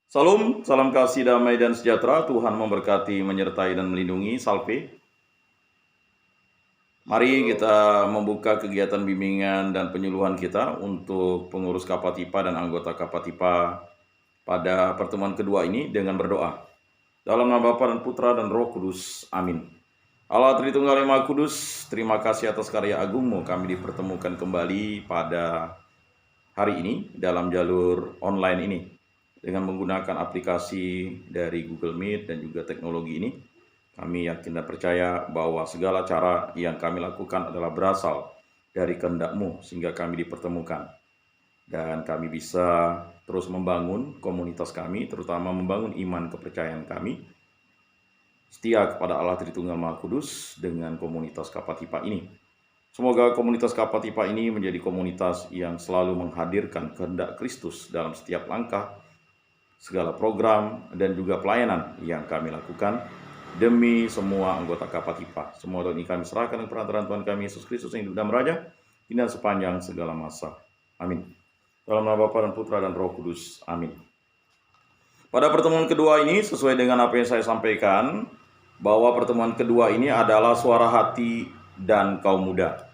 Salam, salam kasih damai dan sejahtera. Tuhan memberkati, menyertai dan melindungi. Salve. Mari kita membuka kegiatan bimbingan dan penyuluhan kita untuk pengurus Kapatipa dan anggota Kapatipa pada pertemuan kedua ini dengan berdoa. Dalam nama Bapa dan Putra dan Roh Kudus. Amin. Allah Tritunggal Yang Maha Kudus, terima kasih atas karya agungmu kami dipertemukan kembali pada hari ini dalam jalur online ini dengan menggunakan aplikasi dari Google Meet dan juga teknologi ini. Kami yakin dan percaya bahwa segala cara yang kami lakukan adalah berasal dari kehendak-Mu sehingga kami dipertemukan. Dan kami bisa terus membangun komunitas kami, terutama membangun iman kepercayaan kami, setia kepada Allah Tritunggal Maha Kudus dengan komunitas Kapatipa ini. Semoga komunitas Kapatipa ini menjadi komunitas yang selalu menghadirkan kehendak Kristus dalam setiap langkah, segala program, dan juga pelayanan yang kami lakukan demi semua anggota Kapatipa. Semua doa ini kami serahkan ke perantaraan Tuhan kami Yesus Kristus yang hidup dan beraja kini dan sepanjang segala masa. Amin. Dalam nama Bapa dan Putra dan Roh Kudus. Amin. Pada pertemuan kedua ini, sesuai dengan apa yang saya sampaikan, bahwa pertemuan kedua ini adalah suara hati dan kaum muda.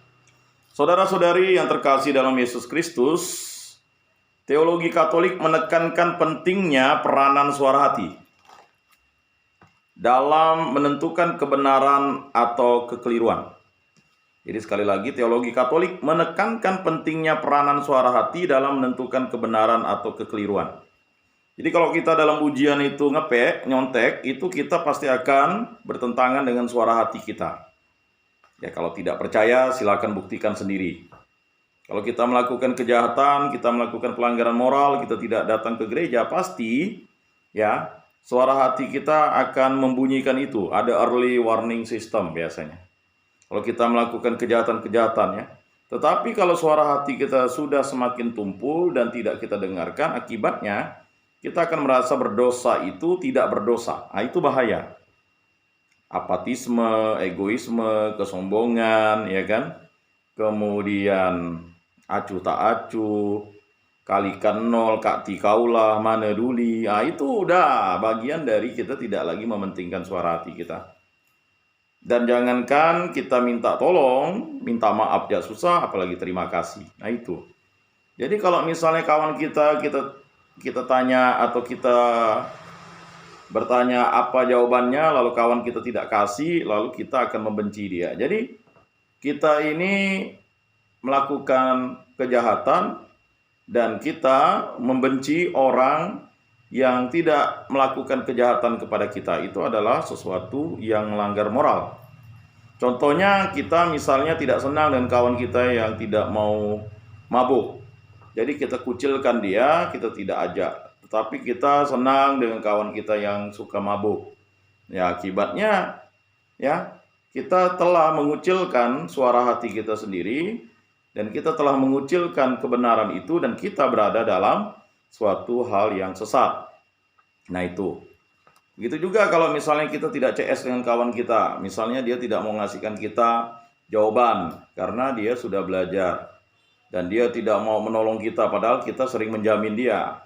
Saudara-saudari yang terkasih dalam Yesus Kristus, teologi Katolik menekankan pentingnya peranan suara hati dalam menentukan kebenaran atau kekeliruan. Jadi sekali lagi, teologi Katolik menekankan pentingnya peranan suara hati dalam menentukan kebenaran atau kekeliruan. Jadi kalau kita dalam ujian itu nyontek, itu kita pasti akan bertentangan dengan suara hati kita. Ya, kalau tidak percaya silakan buktikan sendiri. Kalau kita melakukan kejahatan, kita melakukan pelanggaran moral, kita tidak datang ke gereja, pasti ya suara hati kita akan membunyikan itu. Ada early warning system biasanya. Kalau kita melakukan kejahatan-kejahatan ya. Tetapi kalau suara hati kita sudah semakin tumpul dan tidak kita dengarkan, akibatnya kita akan merasa berdosa itu tidak berdosa. Nah, itu bahaya. Apatisme, egoisme, kesombongan, ya kan? Kemudian acuh tak acuh, kalikan nol, kak tikaulah, mana duli. Nah, itu udah bagian dari kita tidak lagi mementingkan suara hati kita. Dan jangankan kita minta tolong, minta maaf aja susah, apalagi terima kasih. Nah itu. Jadi kalau misalnya kawan kita tanya atau kita bertanya apa jawabannya, lalu kawan kita tidak kasih, lalu kita akan membenci dia. Jadi kita ini melakukan kejahatan dan kita membenci orang yang tidak melakukan kejahatan kepada kita. Itu adalah sesuatu yang melanggar moral. Contohnya kita misalnya tidak senang dengan kawan kita yang tidak mau mabuk. Jadi kita kucilkan dia, kita tidak ajak. Tetapi kita senang dengan kawan kita yang suka mabuk. Ya, akibatnya ya kita telah mengucilkan suara hati kita sendiri. Dan kita telah mengucilkan kebenaran itu dan kita berada dalam suatu hal yang sesat. Nah itu. Begitu juga kalau misalnya kita tidak CS dengan kawan kita. Misalnya dia tidak mau ngasihkan kita jawaban karena dia sudah belajar. Dan dia tidak mau menolong kita padahal kita sering menjamin dia.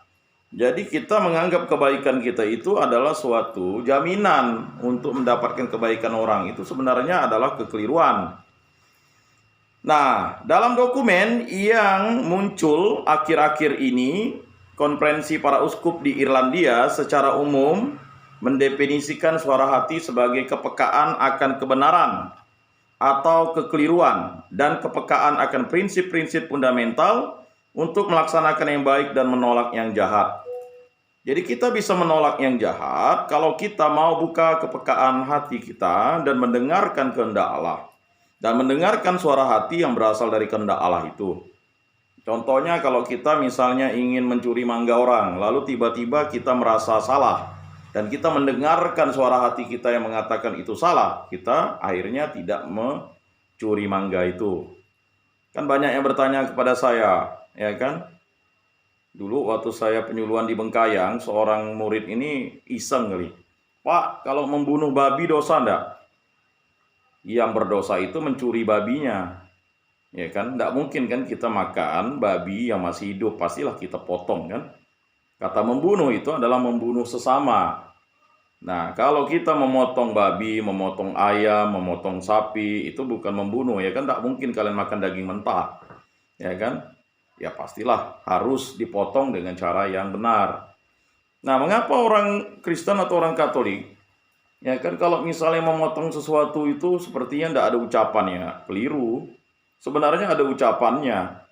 Jadi kita menganggap kebaikan kita itu adalah suatu jaminan untuk mendapatkan kebaikan orang. Itu sebenarnya adalah kekeliruan. Nah, dalam dokumen yang muncul akhir-akhir ini, konferensi para uskup di Irlandia secara umum mendefinisikan suara hati sebagai kepekaan akan kebenaran atau kekeliruan dan kepekaan akan prinsip-prinsip fundamental untuk melaksanakan yang baik dan menolak yang jahat. Jadi kita bisa menolak yang jahat kalau kita mau buka kepekaan hati kita dan mendengarkan kehendak Allah. Dan mendengarkan suara hati yang berasal dari kehendak Allah itu. Contohnya kalau kita misalnya ingin mencuri mangga orang, lalu tiba-tiba kita merasa salah. Dan kita mendengarkan suara hati kita yang mengatakan itu salah. Kita akhirnya tidak mencuri mangga itu. Kan banyak yang bertanya kepada saya, ya kan? Dulu waktu saya penyuluhan di Bengkayang, seorang murid ini iseng kali. Pak, kalau membunuh babi dosa enggak? Yang berdosa itu mencuri babinya. Ya kan, tidak mungkin kan kita makan babi yang masih hidup, pastilah kita potong kan. Kata membunuh itu adalah membunuh sesama. Nah, kalau kita memotong babi, memotong ayam, memotong sapi, itu bukan membunuh, ya kan? Tak mungkin kalian makan daging mentah, ya kan? Ya pastilah harus dipotong dengan cara yang benar. Nah, mengapa orang Kristen atau orang Katolik, ya kan, kalau misalnya memotong sesuatu itu sepertinya tidak ada ucapannya? Keliru. Sebenarnya ada ucapannya.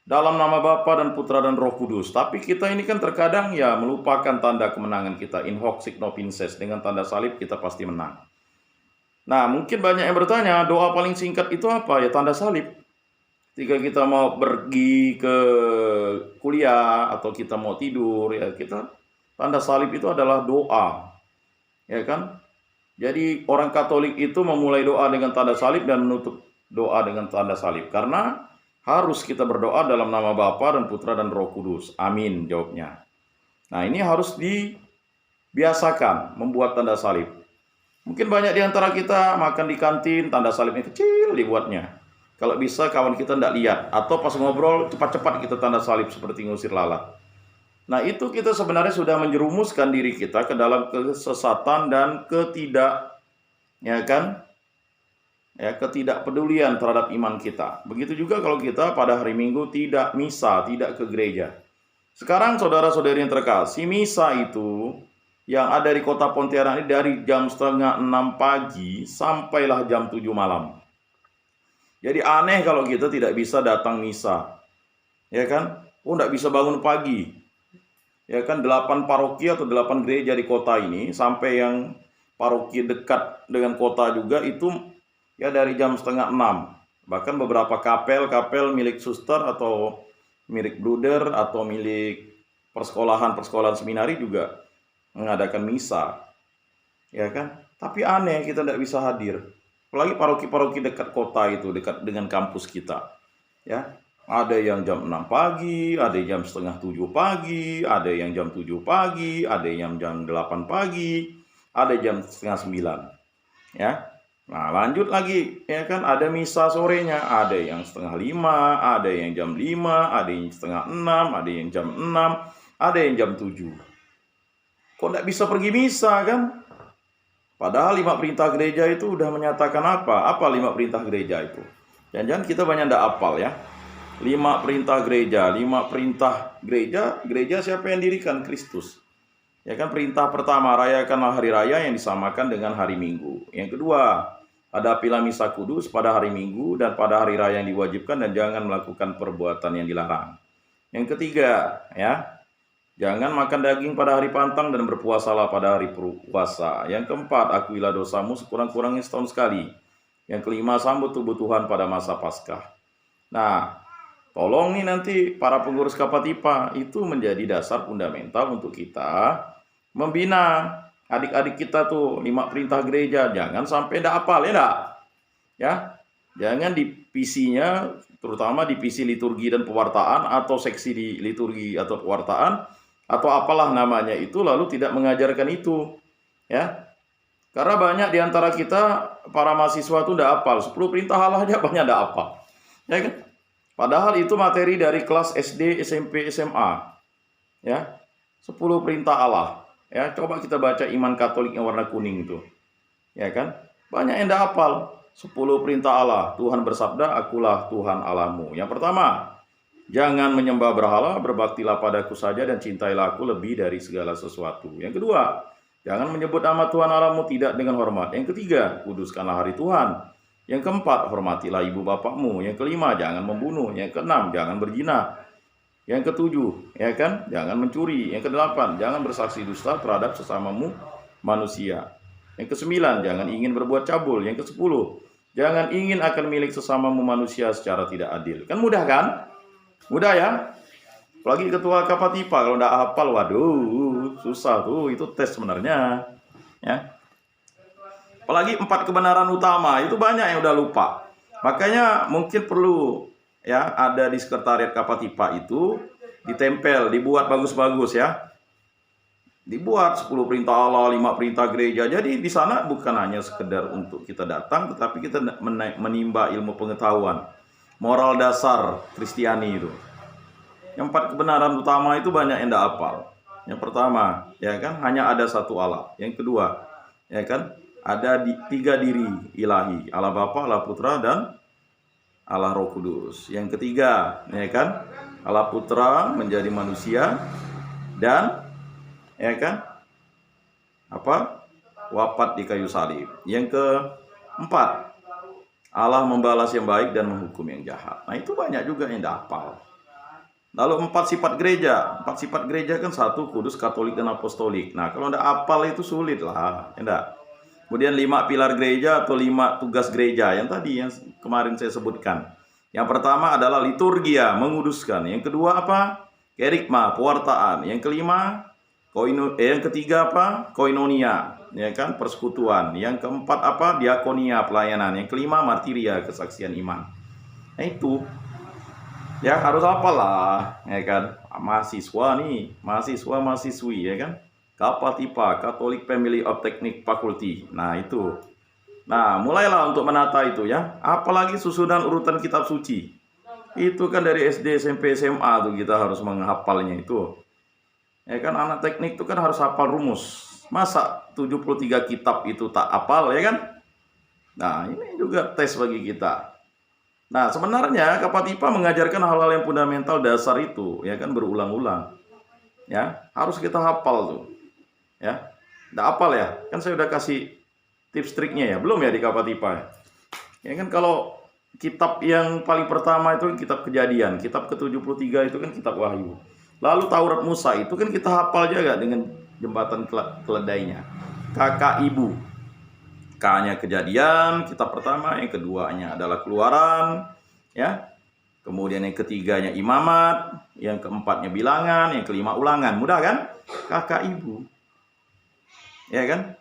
Dalam nama Bapa dan Putra dan Roh Kudus. Tapi kita ini kan terkadang ya melupakan tanda kemenangan kita. In hoc signo vinces. Dengan tanda salib kita pasti menang. Nah, mungkin banyak yang bertanya, doa paling singkat itu apa? Ya tanda salib. Ketika kita mau pergi ke kuliah atau kita mau tidur, ya kita tanda salib itu adalah doa. Ya kan? Jadi orang Katolik itu memulai doa dengan tanda salib dan menutup doa dengan tanda salib. Karena harus kita berdoa dalam nama Bapa dan Putra dan Roh Kudus. Amin jawabnya. Nah, ini harus dibiasakan membuat tanda salib. Mungkin banyak di antara kita makan di kantin, tanda salibnya kecil dibuatnya. Kalau bisa kawan kita tidak lihat. Atau pas ngobrol cepat-cepat kita tanda salib seperti ngusir lalat. Nah, itu kita sebenarnya sudah menjerumuskan diri kita ke dalam kesesatan dan ketidakpedulian terhadap iman kita. Begitu juga kalau kita pada hari Minggu tidak misa, tidak ke gereja. Sekarang saudara-saudari yang terkasih, misa itu yang ada di kota Pontianak ini dari jam 5:30 pagi sampailah jam 7 malam. Jadi aneh kalau kita tidak bisa datang misa. Ya kan? Oh, tidak bisa bangun pagi. Ya kan, 8 paroki atau 8 gereja di kota ini, sampai yang paroki dekat dengan kota juga itu ya dari jam 5:30. Bahkan beberapa kapel milik suster atau milik bruder atau milik persekolahan seminari juga mengadakan misa. Ya kan? Tapi aneh kita tidak bisa hadir. Apalagi paroki-paroki dekat kota itu, dekat dengan kampus kita. Ya. Ada yang jam 6 pagi, ada yang jam 6:30 pagi, ada yang jam 7 pagi, ada yang jam 8 pagi, ada jam 8:30. Ya. Nah, lanjut lagi, ya kan, ada misa sorenya, ada yang 4:30, ada yang jam 5, ada yang 5:30, ada yang jam 6, ada yang jam 7. Kok tidak bisa pergi misa kan? Padahal 5 perintah gereja itu udah menyatakan apa? Apa 5 perintah gereja itu? Jangan-jangan kita banyak tidak hafal ya. 5 perintah gereja, 5 perintah gereja siapa yang dirikan? Kristus. Ya kan, perintah pertama, rayakanlah hari raya yang disamakan dengan hari Minggu. Yang kedua, hadapilah misa kudus pada hari Minggu dan pada hari raya yang diwajibkan dan jangan melakukan perbuatan yang dilarang. Yang ketiga, ya, jangan makan daging pada hari pantang dan berpuasalah pada hari puasa. Yang keempat, akuilah dosamu sekurang-kurangnya setahun sekali. Yang kelima, sambut tubuh Tuhan pada masa Paskah. Nah, tolong nih nanti para pengurus Kapatipa itu menjadi dasar fundamental untuk kita membina adik-adik kita tuh 5 perintah gereja. Jangan sampai tidak hafal, ya enggak? Ya. Jangan di PC-nya, terutama di PC liturgi dan pewartaan atau seksi di liturgi atau pewartaan atau apalah namanya itu, lalu tidak mengajarkan itu. Ya. Karena banyak di antara kita para mahasiswa itu tidak hafal. 10 perintah Allah aja banyak tidak hafal. Ya kan? Padahal itu materi dari kelas SD, SMP, SMA. Ya. 10 perintah Allah. Ya, coba kita baca iman Katolik yang warna kuning itu. Ya kan? Banyak yang tidak hafal. 10 perintah Allah. Tuhan bersabda, akulah Tuhan Allahmu. Yang pertama, jangan menyembah berhala, berbaktilah padaku saja dan cintailah aku lebih dari segala sesuatu. Yang kedua, jangan menyebut nama Tuhan Allahmu tidak dengan hormat. Yang ketiga, kuduskanlah hari Tuhan. Yang keempat, hormatilah ibu bapakmu. Yang kelima, jangan membunuh. Yang keenam, jangan berzina. Yang ketujuh, ya kan, jangan mencuri. Yang kedelapan, jangan bersaksi dusta terhadap sesamamu manusia. Yang kesembilan, jangan ingin berbuat cabul. Yang kesepuluh, jangan ingin akan milik sesamamu manusia secara tidak adil. Kan mudah kan? Mudah ya? Apalagi ketua Kapatipa kalau tidak hafal, waduh, susah tuh, itu tes sebenarnya. Ya. Apalagi 4 kebenaran utama, itu banyak yang udah lupa. Makanya mungkin perlu ya ada di sekretariat Kapatipa itu ditempel, dibuat bagus-bagus ya. Dibuat 10 perintah Allah, 5 perintah gereja. Jadi di sana bukan hanya sekedar untuk kita datang, tetapi kita menimba ilmu pengetahuan, moral dasar Kristiani itu. Yang 4 kebenaran utama itu banyak yang tidak hafal. Yang pertama, ya kan, hanya ada satu Allah. Yang kedua, ya kan, ada 3 diri ilahi, Allah Bapa, Allah Putra, dan Allah Roh Kudus. Yang ketiga, ya kan, Allah Putra menjadi manusia dan, ya kan, wafat di kayu salib. Yang keempat, Allah membalas yang baik dan menghukum yang jahat. Nah, itu banyak juga yang tidak hafal. Lalu 4 sifat gereja. 4 sifat gereja kan 1 kudus, katolik, dan apostolik. Nah, kalau tidak hafal itu sulit lah, enggak. Kemudian 5 pilar gereja atau 5 tugas gereja yang tadi yang kemarin saya sebutkan. Yang pertama adalah liturgia, menguduskan. Yang kedua apa? Kerigma, pewartaan. Yang kelima, yang ketiga apa? Koinonia, ya kan, persekutuan. Yang keempat apa? Diakonia, pelayanan. Yang kelima, martiria, kesaksian iman. Nah, itu ya harus apalah, ya kan, mahasiswa nih, mahasiswi, ya kan, Kapatipa, Catholic Family of Technique Faculty. Nah, itu. Nah, mulailah untuk menata itu ya. Apalagi susunan urutan kitab suci. Itu kan dari SD, SMP, SMA tuh kita harus menghafalnya itu. Ya kan, anak teknik itu kan harus hafal rumus. Masa 73 kitab itu tak hafal, ya kan? Nah, ini juga tes bagi kita. Nah, sebenarnya Kapatipa mengajarkan hal-hal yang fundamental dasar itu, ya kan, berulang-ulang. Ya, harus kita hafal tuh. Ya. Enggak hafal ya? Kan saya udah kasih tips triknya ya. Belum ya di Kapatipa. Ya kan, kalau kitab yang paling pertama itu kan kitab Kejadian, kitab ke-73 itu kan kitab Wahyu. Lalu Taurat Musa itu kan kita hafal juga dengan jembatan keledainya. Kakak ibu. K-nya Kejadian, kitab pertama, yang keduanya adalah Keluaran, ya. Kemudian yang ketiganya Imamat, yang keempatnya Bilangan, yang kelima Ulangan. Mudah kan? Kakak ibu. Ya kan?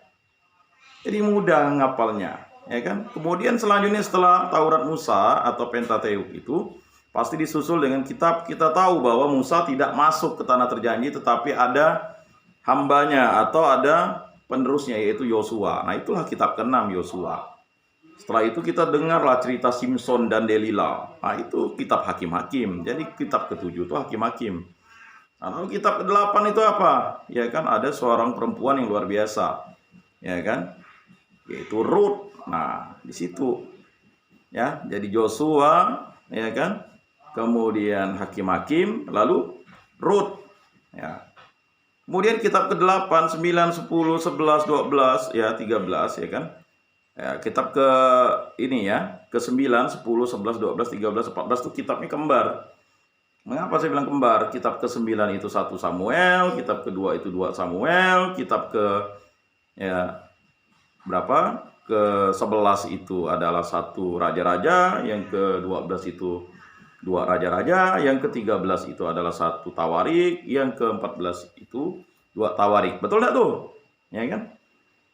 Jadi mudah ngapalnya, ya kan? Kemudian selanjutnya setelah Taurat Musa atau Pentateuk itu pasti disusul dengan kitab. Kita tahu bahwa Musa tidak masuk ke tanah terjanji, tetapi ada hambanya atau ada penerusnya, yaitu Yosua. Nah, itulah kitab ke-6, Yosua. Setelah itu kita dengarlah cerita Simpson dan Delila. Nah, itu kitab Hakim-Hakim. Jadi kitab ke-7 itu Hakim-Hakim. Nah, lalu kitab ke-8 itu apa? Ya kan, ada seorang perempuan yang luar biasa. Ya kan? Yaitu Ruth. Nah, di situ ya, jadi Joshua, ya kan? Kemudian Hakim-Hakim, lalu Ruth. Ya. Kemudian kitab ke-8, 9, 10, 11, 12, ya 13, ya kan. Ya, kitab ke ini ya, ke-9, 10, 11, 12, 13, 14 itu kitabnya kembar. Mengapa saya bilang kembar? Kitab ke-9 itu 1 Samuel, kitab ke-2 itu 2 Samuel, kitab ke ya berapa? Ke-11 itu adalah 1 Raja-Raja, yang ke-12 itu 2 Raja-Raja, yang ke-13 itu adalah 1 Tawarik, yang ke-14 itu 2 Tawarik. Betul enggak tuh? Ya kan?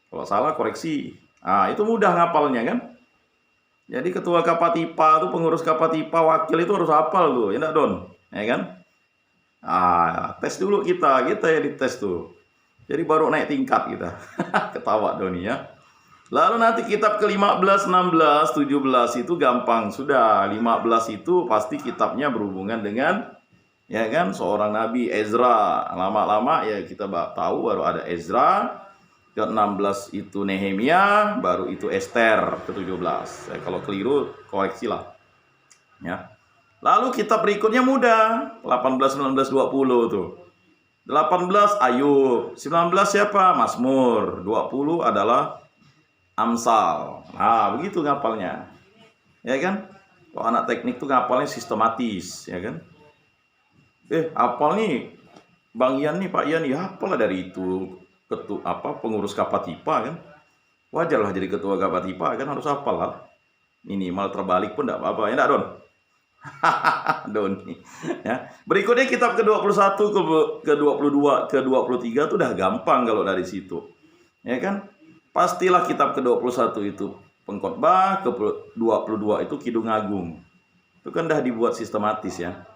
Kalau salah koreksi. Ah, itu mudah ngapalnya kan? Jadi ketua Kapatipa tuh, pengurus Kapatipa, wakil itu harus hafal tuh, ya enggak, Don? Ya kan? Ah, tes dulu kita ya dites tuh. Jadi baru naik tingkat kita. Ketawa Doni ya. Lalu nanti kitab ke-15, 16, 17 itu gampang. Sudah, 15 itu pasti kitabnya berhubungan dengan, ya kan, seorang nabi Ezra. Lama-lama ya kita tahu baru ada Ezra. Ke-16 itu Nehemia, baru itu Esther ke-17. Ya, kalau keliru koreksilah. Ya. Lalu kitab berikutnya mudah, 18, 19, 20 tuh. 18 Ayub, 19 siapa? Mazmur, 20 adalah Amsal. Nah, begitu ngapalnya. Ya kan? Kalau anak teknik tuh ngapalnya sistematis, ya kan? Hafal nih Bang Ian nih, Pak Ian, ya hafal dari itu pengurus Kapatipa kan. Wajarlah jadi ketua Kapatipa kan, harus hafal lah. Minimal terbalik pun enggak apa-apa, ya enggak, Don? Doni. Ya. Berikutnya kitab ke-21, ke-22, ke-23 itu udah gampang kalau dari situ. Ya kan? Pastilah kitab ke-21 itu Pengkhotbah, ke-22 itu Kidung Agung. Itu kan udah dibuat sistematis ya.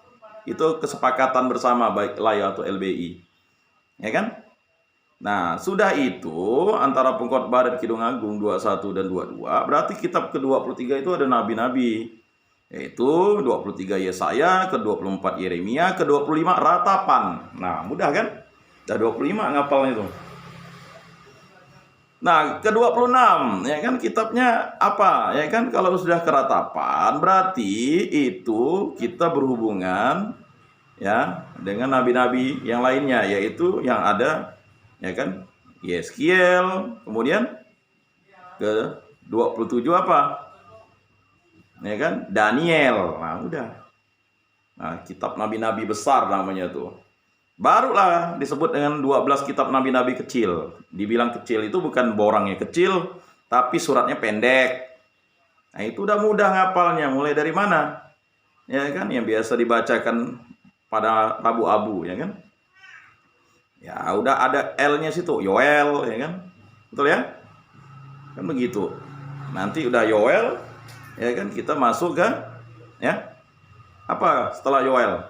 Itu kesepakatan bersama baik LAI atau LBI. Ya kan? Nah, sudah itu antara Pengkhotbah dan Kidung Agung 21 dan 22, berarti kitab ke-23 itu ada nabi-nabi. Yaitu 23 Yesaya, ke-24 Yeremia, ke-25 Ratapan. Nah, mudah kan? Udah 25 ngapalnya itu. Nah, ke-26 ya kan kitabnya apa? Ya kan kalau sudah keratapan berarti itu kita berhubungan ya dengan nabi-nabi yang lainnya, yaitu yang ada ya kan Yeskiel, kemudian ke-27 apa? Ya kan Daniel. Nah, udah. Nah, kitab nabi-nabi besar namanya tuh. Barulah disebut dengan 12 kitab nabi-nabi kecil. Dibilang kecil itu bukan borangnya kecil, tapi suratnya pendek. Nah, itu udah mudah ngapalnya. Mulai dari mana? Ya kan, yang biasa dibacakan pada Rabu Abu, ya kan? Ya, udah ada L-nya situ, Yoel, ya kan? Betul ya? Kan begitu. Nanti udah Yoel, ya kan, kita masuk ke ya. Apa setelah Yoel?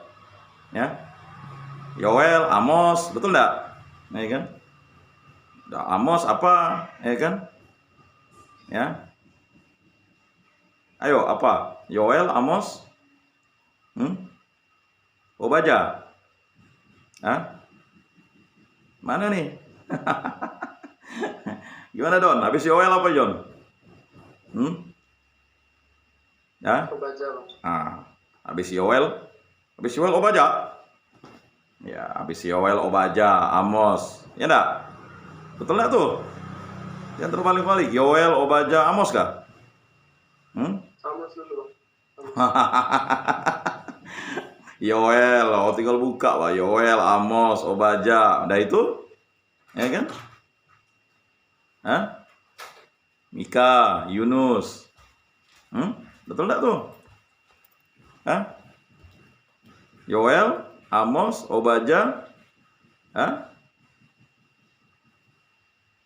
Ya. Yoel, Amos, betul enggak? Ya kan? Amos apa? Ya kan? Ya. Ayo, apa? Yoel, Amos, Obadya. Hah? Mana nih? Gimana Don? Habis Yoel apa John? Ya? Obadya. Habis Yoel Obadya. Ya, habis Yoel, Obadya, Amos. Ya enggak? Betul enggak tuh? Yang terbalik-balik. Yoel, Obadya, Amos kah? Amos dulu. Yoel, tinggal buka Pak. Yoel, Amos, Obadya. Udah itu? Ya kan? Hah? Mika, Yunus. Betul enggak tuh? Hah? Yoel, Amos, Obadya,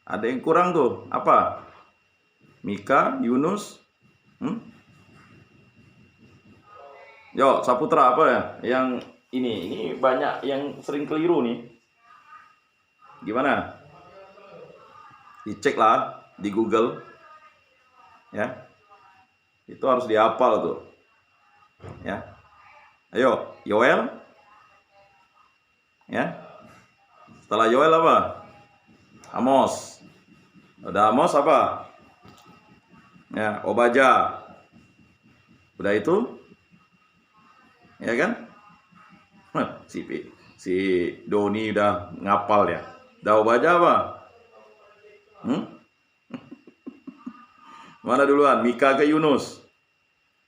ada yang kurang tuh, apa? Mika, Yunus, Yo, Saputra apa ya? Yang ini banyak yang sering keliru nih. Gimana? Dicek lah di Google, ya. Itu harus dihafal tuh, ya. Ayo, Yoel. Ya. Setelah Yoel apa? Amos. Udah Amos apa? Ya, Obadya. Udah itu? Ya kan? Si Doni udah ngapal ya. Udah Obadya apa? Mana duluan? Mika ke Yunus?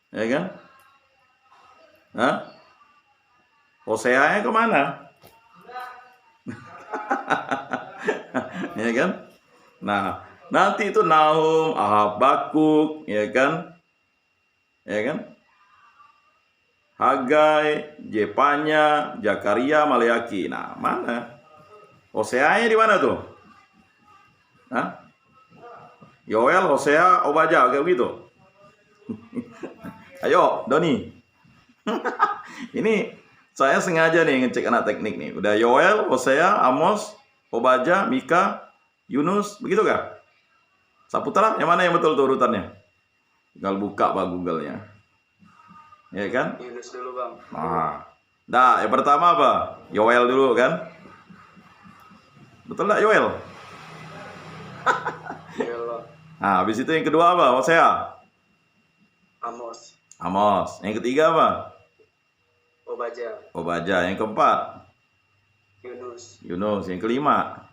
Ya kan? Hah? Hosea-nya kemana? Ya kan? Nah, nanti itu Nahum, Habakuk, ya kan? Ya kan? Hagai, Jepanya, Zakaria, Maleaki. Nah, mana? Hosea-nya di mana tuh? Hah? Yoel, Hosea, Obadya, kayak begitu. Ayo, Doni. Ini saya sengaja nih ngecek anak teknik nih. Udah Yoel, Hosea, Amos, Obadya, Mika, Yunus, begitu kah? Saputra, yang mana yang betul tuh urutannya? Tinggal buka Pak Google-nya. Ya kan? Yunus dulu, Bang. Nah, yang pertama apa? Yoel dulu kan? Betul nggak Yoel? Yoel, Bang. Nah, habis itu yang kedua apa? Hosea? Amos. Yang ketiga apa? Obadya. Yang keempat? Yunus. Yang kelima?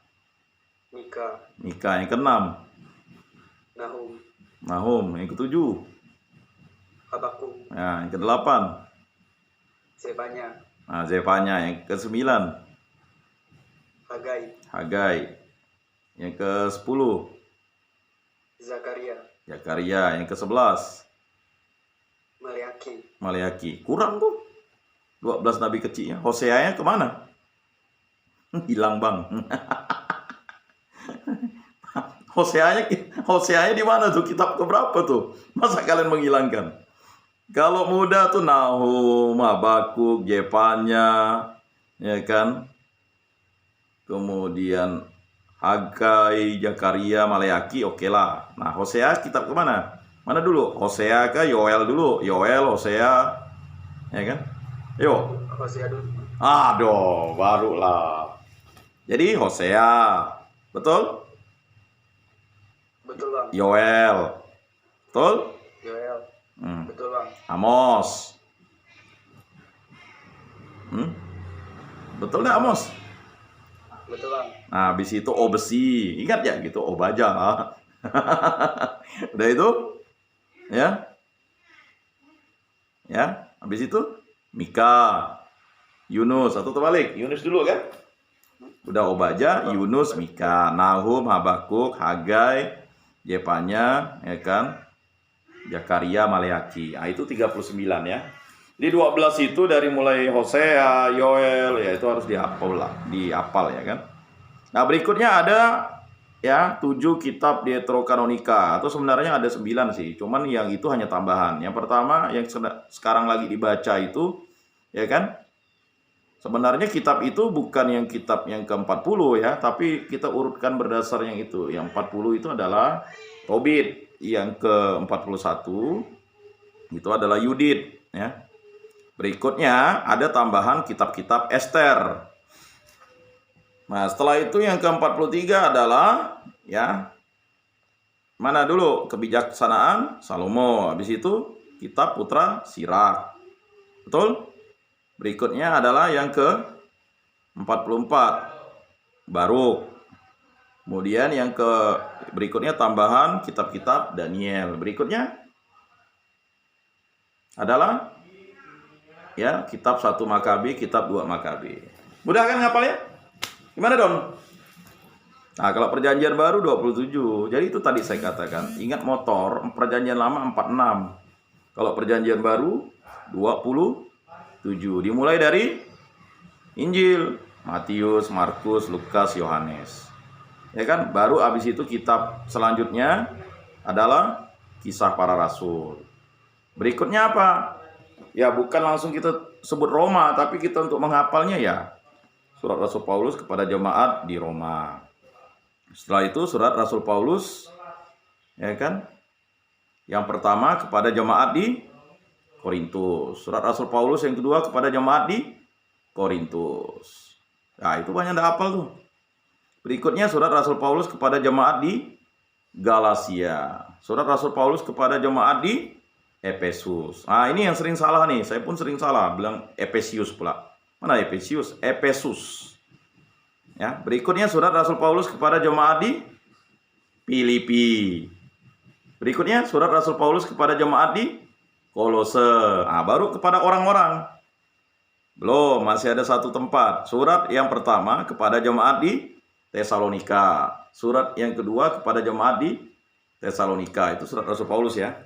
Mika. Yang keenam? Nahum. Yang ketujuh? Habakuk. Nah, yang kedelapan? Zefanya. Yang kesembilan? Hagai. Yang ke-10? Zakaria. Yang ke-11? Maleaki. Kurang tuh 12 nabi kecilnya. Hosea-nya kemana? Hilang Bang. Hosea-nya di mana tuh? Kitab keberapa tuh? Masa kalian menghilangkan? Kalau muda tuh Nahum, Habakuk, Jepanya, ya kan? Kemudian Hagai, Zakaria, Maleaki, oke lah. Nah, Hosea kitab kemana? Mana dulu? Hosea kah? Yoel dulu. Yoel, Hosea, ya kan? Yo. Hosea dulu. Aduh, barulah. Jadi Hosea, betul? Betul bang. Yoel, betul? Yoel. Betul bang. Amos. Betul nggak Amos? Betul bang. Nah, habis itu Obesi, ingat ya gitu, Obaja. Udah itu, ya, ya. Habis itu Mika, Yunus, atau terbalik, Yunus dulu kan? Udah Obaja, Yunus, Mika, Nahum, Habakuk, Hagai, Yefanya, ya kan? Zakaria, Maleaki. Nah, itu 39 ya. Di 12 itu dari mulai Hosea, Yoel, ya itu harus dihafal ya kan. Nah, berikutnya ada ya 7 kitab Deuterokanonika, atau sebenarnya ada 9 sih. Cuman yang itu hanya tambahan. Yang pertama yang sekarang lagi dibaca itu ya kan. Sebenarnya kitab itu bukan yang kitab yang ke-40 ya, tapi kita urutkan berdasar yang itu. Yang 40 itu adalah Tobit, yang ke-41 itu adalah Yudit ya. Berikutnya ada tambahan kitab-kitab Ester. Nah, setelah itu yang ke-43 adalah ya mana dulu? Kebijaksanaan Salomo. Habis itu kitab Putra Sirak. Betul? Berikutnya adalah yang ke-44 Baruk. Kemudian yang berikutnya tambahan kitab-kitab Daniel. Berikutnya adalah ya kitab 1 Makabi, kitab 2 Makabi. Mudah kan ngapalnya? Gimana dong? Nah, kalau perjanjian baru 27. Jadi itu tadi saya katakan. Ingat motor, perjanjian lama 46. Kalau perjanjian baru 27. Dimulai dari Injil, Matius, Markus, Lukas, Yohanes. Ya kan? Baru habis itu kitab selanjutnya adalah Kisah Para Rasul. Berikutnya apa? Ya bukan langsung kita sebut Roma, tapi kita untuk menghafalnya ya Surat Rasul Paulus kepada jemaat di Roma. Setelah itu surat Rasul Paulus ya kan? Yang pertama kepada jemaat di Korintus. Surat Rasul Paulus yang kedua kepada jemaat di Korintus. Nah, itu banyak anda hafal tuh. Berikutnya surat Rasul Paulus kepada jemaat di Galatia. Surat Rasul Paulus kepada jemaat di Efesus. Nah, ini yang sering salah nih. Saya pun sering salah bilang Efesius pula. Mana Efesius? Efesus. Ya, berikutnya surat Rasul Paulus kepada jemaat di Filipi. Berikutnya surat Rasul Paulus kepada jemaat di Kolose. Nah, baru kepada orang-orang. Belum, masih ada satu tempat. Surat yang pertama kepada jemaat di Tesalonika. Surat yang kedua kepada jemaat di Tesalonika. Itu surat Rasul Paulus ya.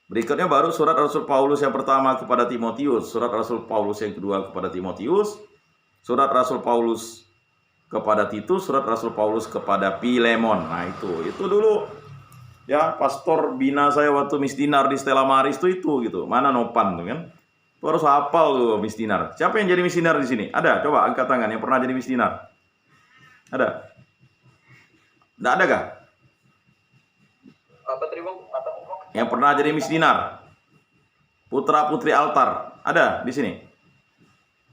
Berikutnya baru surat Rasul Paulus yang pertama kepada Timotius, surat Rasul Paulus yang kedua kepada Timotius, surat Rasul Paulus kepada Titus, surat Rasul Paulus kepada Filemon. Nah, itu dulu ya pastor bina saya waktu misdinar di Stella Maris itu gitu. Mana Nopan tuh kan? Itu harus hafal tuh misdinar. Siapa yang jadi misdinar di sini? Ada? Coba angkat tangan yang pernah jadi misdinar. Ada? Enggak ada kah? Apa tadi bang? Yang pernah jadi misdinar, putra putri altar, ada di sini.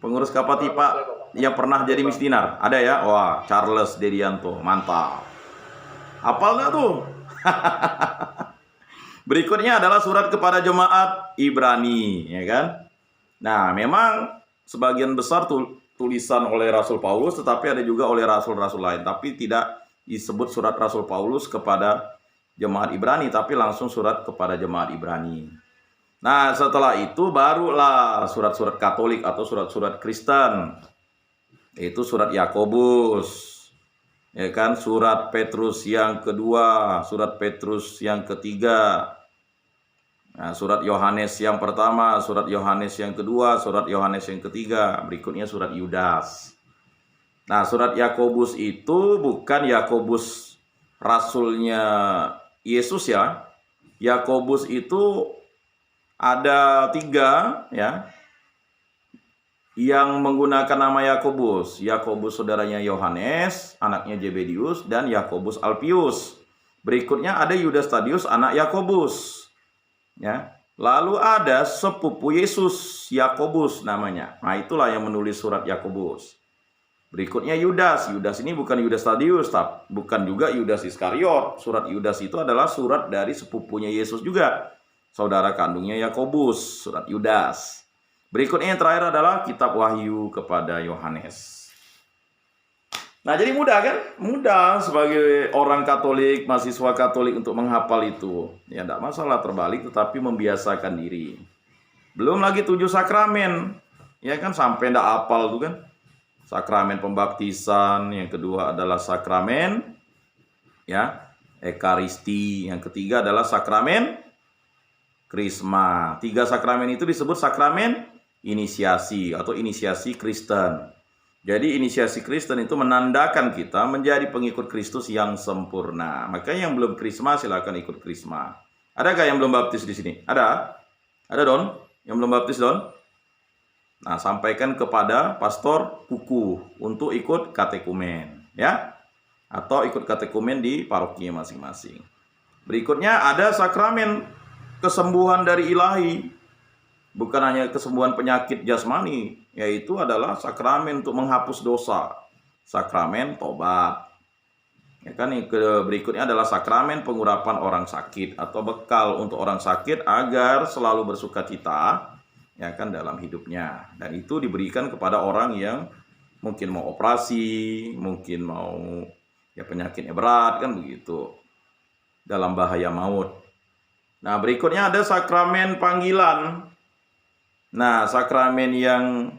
Pengurus Kapatipa yang pernah jadi misdinar, ada ya? Wah, Charles Dedianto, mantap. Hafal nggak tuh? Berikutnya adalah surat kepada jemaat Ibrani, ya kan? Nah, memang sebagian besar tulisan oleh Rasul Paulus, tetapi ada juga oleh rasul-rasul lain, tapi tidak disebut surat Rasul Paulus kepada jemaat Ibrani, tapi langsung surat kepada jemaat Ibrani. Nah, setelah itu barulah surat-surat Katolik atau surat-surat Kristen. Itu surat Yakobus. Ya kan, surat Petrus yang kedua, surat Petrus yang ketiga. Nah, surat Yohanes yang pertama, surat Yohanes yang kedua, surat Yohanes yang ketiga, berikutnya surat Yudas. Nah, surat Yakobus itu bukan Yakobus rasulnya Yesus ya. Yakobus itu ada 3 ya yang menggunakan nama Yakobus. Yakobus saudaranya Yohanes, anaknya Zebedius, dan Yakobus Alpius. Berikutnya ada Yudas Tadius, anak Yakobus. Ya. Lalu ada sepupu Yesus, Yakobus namanya. Nah, itulah yang menulis surat Yakobus. Berikutnya Yudas. Yudas ini bukan Yudas Tadius, bukan juga Yudas Iskariot. Surat Yudas itu adalah surat dari sepupunya Yesus juga, saudara kandungnya Yakobus, surat Yudas. Berikutnya yang terakhir adalah kitab Wahyu kepada Yohanes. Nah, jadi mudah kan? Mudah sebagai orang Katolik, mahasiswa Katolik untuk menghafal itu. Ya, tidak masalah terbalik, tetapi membiasakan diri. Belum lagi 7 sakramen. Ya kan, sampai tidak hafal tuh kan. Sakramen pembaptisan, yang kedua adalah sakramen ya, Ekaristi, yang ketiga adalah sakramen Krisma. 3 sakramen itu disebut sakramen inisiasi atau inisiasi Kristen. Jadi inisiasi Kristen itu menandakan kita menjadi pengikut Kristus yang sempurna. Makanya yang belum Krisma silakan ikut Krisma. Adakah yang belum baptis di sini? Ada? Ada Don? Yang belum baptis Don? Nah, sampaikan kepada pastor Kuku untuk ikut katekumen, ya. Atau ikut katekumen di parokinya masing-masing. Berikutnya ada sakramen kesembuhan dari ilahi. Bukan hanya kesembuhan penyakit jasmani, yaitu adalah sakramen untuk menghapus dosa. Sakramen tobat. Ya kan, yang berikutnya adalah sakramen pengurapan orang sakit atau bekal untuk orang sakit agar selalu bersukacita ya kan dalam hidupnya, dan itu diberikan kepada orang yang mungkin mau operasi, mungkin mau ya penyakitnya berat kan begitu, dalam bahaya maut. Nah, berikutnya ada sakramen panggilan. Nah, sakramen yang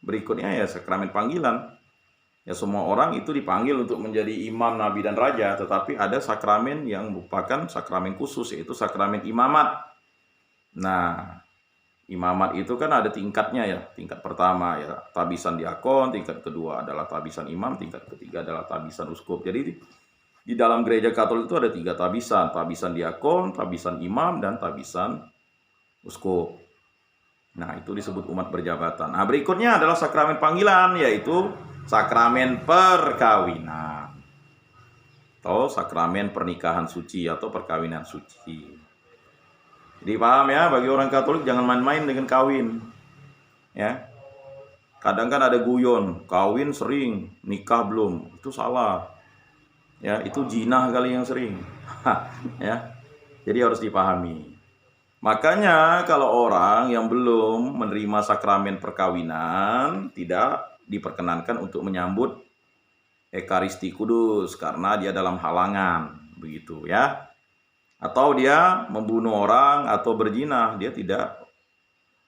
berikutnya ya sakramen panggilan. Ya, semua orang itu dipanggil untuk menjadi imam, nabi, dan raja, tetapi ada sakramen yang merupakan sakramen khusus, yaitu sakramen imamat. Nah, imamat itu kan ada tingkatnya ya. Tingkat pertama ya tabisan diakon, tingkat kedua adalah tabisan imam, tingkat ketiga adalah tabisan uskup. Jadi di dalam gereja Katolik itu ada 3 tabisan, tabisan diakon, tabisan imam, dan tabisan uskup. Nah, itu disebut umat berjabatan. Nah, berikutnya adalah sakramen panggilan, yaitu sakramen perkawinan atau sakramen pernikahan suci atau perkawinan suci. Jadi paham ya, bagi orang Katolik jangan main-main dengan kawin. Ya. Kadang kan ada guyon, kawin sering, nikah belum. Itu salah. Ya, itu jinah kali yang sering. Ya. Jadi harus dipahami. Makanya kalau orang yang belum menerima sakramen perkawinan tidak diperkenankan untuk menyambut Ekaristi Kudus karena dia dalam halangan, begitu ya. Atau dia membunuh orang atau berzina, dia tidak,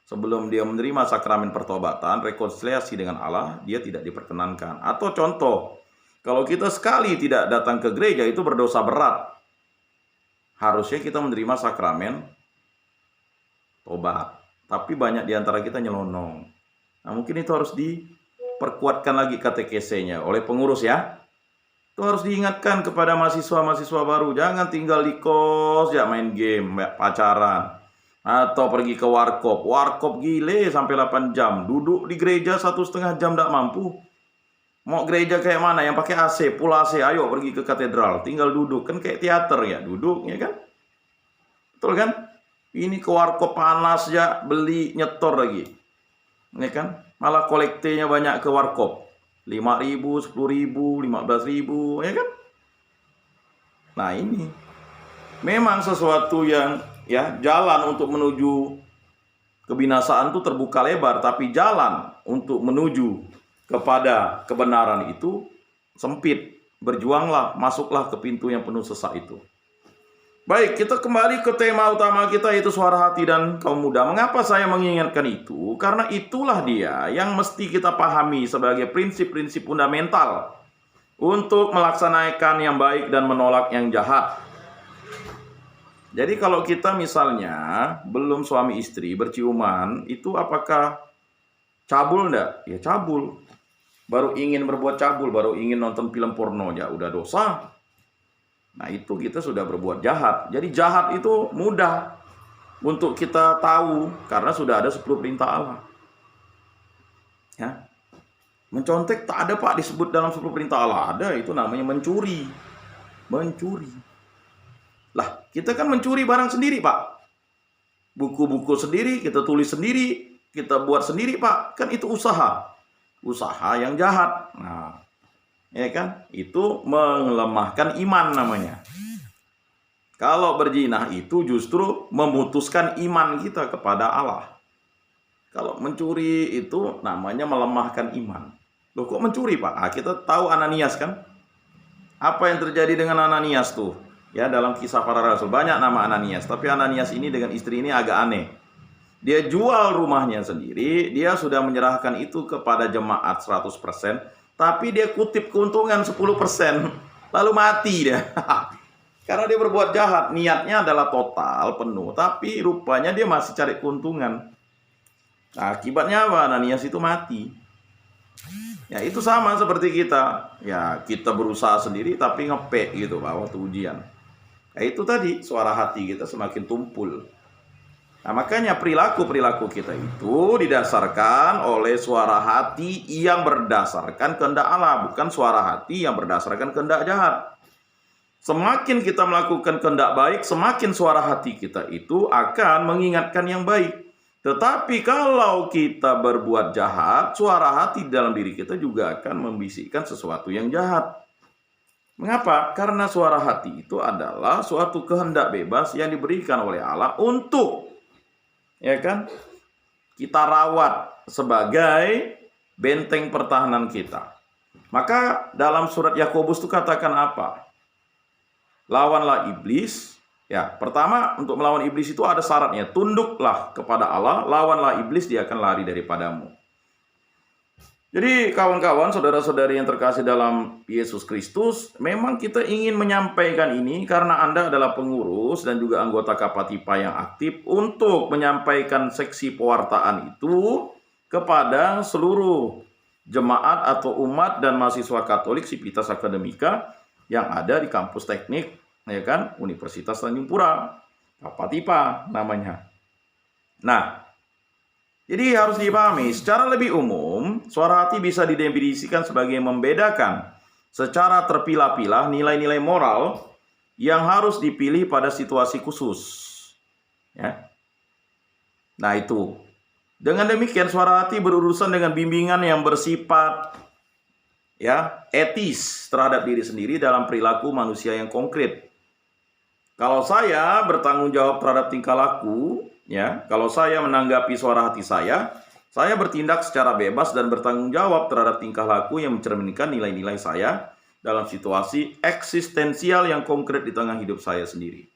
sebelum dia menerima sakramen pertobatan, rekonsiliasi dengan Allah, dia tidak diperkenankan. Atau contoh, kalau kita sekali tidak datang ke gereja itu berdosa berat. Harusnya kita menerima sakramen tobat. Tapi banyak di antara kita nyelonong. Nah, mungkin itu harus diperkuatkan lagi katekesenya oleh pengurus ya. Itu harus diingatkan kepada mahasiswa-mahasiswa baru. Jangan tinggal di kos, ya main game, pacaran. Atau pergi ke warkop. Warkop gile sampai 8 jam. Duduk di gereja 1,5 jam tidak mampu. Mau gereja kayak mana? Yang pakai AC, full AC. Ayo pergi ke katedral. Tinggal duduk. Kan kayak teater ya, duduk ya kan? Betul kan? Ini ke warkop panas ya, beli nyetor lagi. Ya kan? Malah kolektenya banyak ke warkop. 5.000, 10.000, 15.000, ya kan? Nah, ini memang sesuatu yang ya jalan untuk menuju kebinasaan itu terbuka lebar, tapi jalan untuk menuju kepada kebenaran itu sempit. Berjuanglah, masuklah ke pintu yang penuh sesak itu. Baik, kita kembali ke tema utama kita, yaitu suara hati dan kaum muda. Mengapa saya mengingatkan itu? Karena itulah dia yang mesti kita pahami sebagai prinsip-prinsip fundamental untuk melaksanakan yang baik dan menolak yang jahat. Jadi kalau kita misalnya belum suami istri berciuman, itu apakah cabul enggak? Ya cabul. Baru ingin berbuat cabul, baru ingin nonton film porno, ya udah dosa. Nah, itu kita sudah berbuat jahat. Jadi jahat itu mudah untuk kita tahu karena sudah ada 10 perintah Allah. Ya. Mencontek tak ada Pak disebut dalam 10 perintah Allah. Ada, itu namanya mencuri. Mencuri. Lah, kita kan mencuri barang sendiri Pak. buku-buku sendiri, kita tulis sendiri, kita buat sendiri, Pak. Kan itu usaha. Usaha yang jahat. Nah, ya kan? Itu melemahkan iman namanya. Kalau berzina itu justru memutuskan iman kita kepada Allah. Kalau mencuri itu namanya melemahkan iman. Loh, kok mencuri, Pak? Nah, kita tahu Ananias kan? Apa yang terjadi dengan Ananias tuh? Ya, dalam Kisah Para Rasul banyak nama Ananias, tapi Ananias ini dengan istri ini agak aneh. Dia jual rumahnya sendiri, dia sudah menyerahkan itu kepada jemaat 100%, tapi dia kutip keuntungan 10%, lalu mati dia. Karena dia berbuat jahat, niatnya adalah total, penuh, tapi rupanya dia masih cari keuntungan. Nah, akibatnya apa? Ananias itu mati. Ya, itu sama seperti kita. Ya, kita berusaha sendiri tapi ngepek gitu Pak waktu ujian. Nah, itu tadi suara hati kita semakin tumpul. Nah, makanya perilaku-perilaku kita itu didasarkan oleh suara hati yang berdasarkan kehendak Allah, bukan suara hati yang berdasarkan kehendak jahat. Semakin kita melakukan kehendak baik, semakin suara hati kita itu akan mengingatkan yang baik. Tetapi kalau kita berbuat jahat, suara hati dalam diri kita juga akan membisikkan sesuatu yang jahat. Mengapa? Karena suara hati itu adalah suatu kehendak bebas yang diberikan oleh Allah untuk, ya kan, kita rawat sebagai benteng pertahanan kita. Maka dalam surat Yakobus itu katakan apa? Lawanlah iblis. Ya, pertama untuk melawan iblis itu ada syaratnya. Tunduklah kepada Allah, lawanlah iblis, dia akan lari daripadamu. Jadi kawan-kawan, saudara-saudari yang terkasih dalam Yesus Kristus, memang kita ingin menyampaikan ini karena Anda adalah pengurus dan juga anggota Kapatipa yang aktif untuk menyampaikan seksi pewartaan itu kepada seluruh jemaat atau umat dan mahasiswa Katolik Civitas Akademika yang ada di kampus teknik, ya kan, Universitas Tanjung Pura, Kapatipa namanya. Nah, jadi harus dipahami, secara lebih umum, suara hati bisa didefinisikan sebagai membedakan secara terpilah-pilah nilai-nilai moral yang harus dipilih pada situasi khusus. Ya. Nah itu. Dengan demikian, suara hati berurusan dengan bimbingan yang bersifat ya etis terhadap diri sendiri dalam perilaku manusia yang konkret. Kalau saya bertanggung jawab terhadap tingkah laku, ya, kalau saya menanggapi suara hati saya bertindak secara bebas dan bertanggung jawab terhadap tingkah laku yang mencerminkan nilai-nilai saya dalam situasi eksistensial yang konkret di tengah hidup saya sendiri.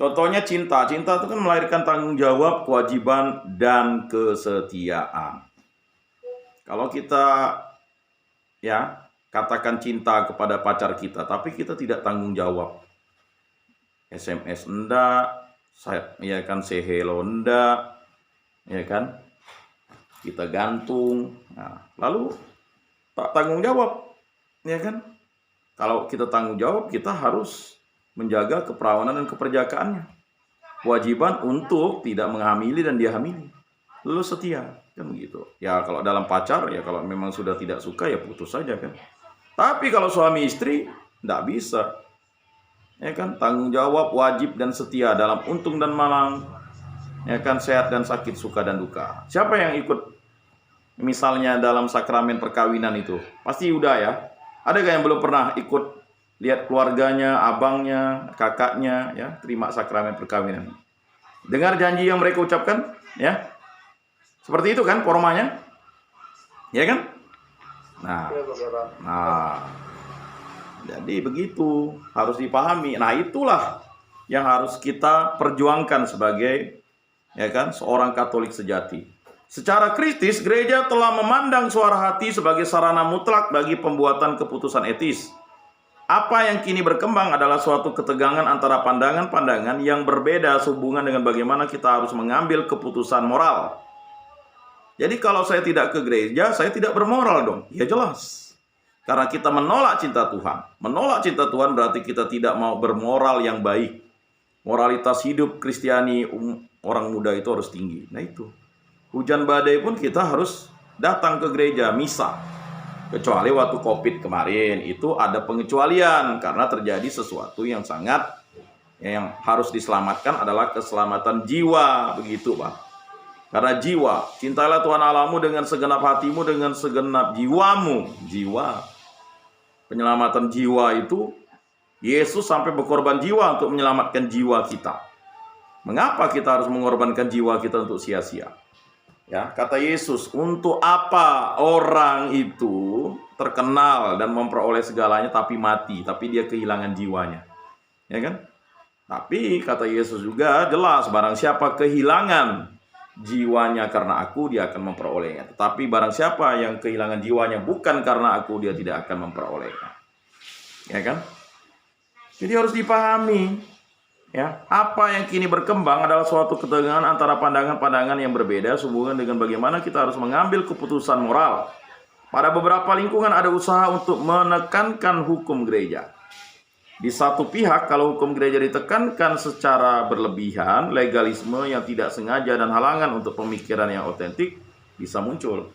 Contohnya cinta. Cinta itu kan melahirkan tanggung jawab, kewajiban, dan kesetiaan. Kalau kita ya katakan cinta kepada pacar kita, tapi kita tidak tanggung jawab, SMS enggak, ya kan, say hello enggak, ya kan, kita gantung, nah, lalu tak tanggung jawab, ya kan. Kalau kita tanggung jawab, kita harus menjaga keperawanan dan keperjakaannya, kewajiban untuk tidak menghamili dan dia hamili, lalu setia, kan begitu. Ya kalau dalam pacar, ya kalau memang sudah tidak suka ya putus saja kan. Tapi kalau suami istri enggak bisa, ya kan, tanggung jawab, wajib dan setia dalam untung dan malang, ya kan, sehat dan sakit, suka dan duka. Siapa yang ikut misalnya dalam sakramen perkawinan itu? Pasti udah ya. Adakah yang belum pernah ikut lihat keluarganya, abangnya, kakaknya ya terima sakramen perkawinan? Dengar janji yang mereka ucapkan, ya. Seperti itu kan formanya? Ya kan? Nah, jadi begitu, harus dipahami. Nah, itulah yang harus kita perjuangkan sebagai, ya kan, seorang Katolik sejati. Secara kritis, gereja telah memandang suara hati sebagai sarana mutlak bagi pembuatan keputusan etis. Apa yang kini berkembang adalah suatu ketegangan antara pandangan-pandangan yang berbeda sehubungan dengan bagaimana kita harus mengambil keputusan moral. Jadi kalau saya tidak ke gereja, saya tidak bermoral dong. Ya jelas. Karena kita menolak cinta Tuhan. Menolak cinta Tuhan berarti kita tidak mau bermoral yang baik. Moralitas hidup Kristiani orang muda itu harus tinggi. Nah itu. Hujan badai pun kita harus datang ke gereja, misa. Kecuali waktu COVID kemarin, itu ada pengecualian. Karena terjadi sesuatu yang sangat Yang harus diselamatkan adalah keselamatan jiwa, begitu Pak. Karena jiwa, cintailah Tuhan Allahmu dengan segenap hatimu, dengan segenap jiwamu. Jiwa. Penyelamatan jiwa itu, Yesus sampai berkorban jiwa untuk menyelamatkan jiwa kita. Mengapa kita harus mengorbankan jiwa kita untuk sia-sia? Ya, kata Yesus, untuk apa orang itu terkenal dan memperoleh segalanya tapi mati, tapi dia kehilangan jiwanya. Ya kan? Tapi kata Yesus juga jelas, barang siapa kehilangan jiwanya karena aku, dia akan memperolehnya. Tetapi barang siapa yang kehilangan jiwanya bukan karena aku, dia tidak akan memperolehnya. Ya kan? Jadi harus dipahami, ya, apa yang kini berkembang adalah suatu ketegangan antara pandangan-pandangan yang berbeda sehubungan dengan bagaimana kita harus mengambil keputusan moral. Pada beberapa lingkungan ada usaha untuk menekankan hukum gereja. Di satu pihak, kalau hukum gereja ditekankan secara berlebihan, legalisme yang tidak sengaja dan halangan untuk pemikiran yang otentik bisa muncul.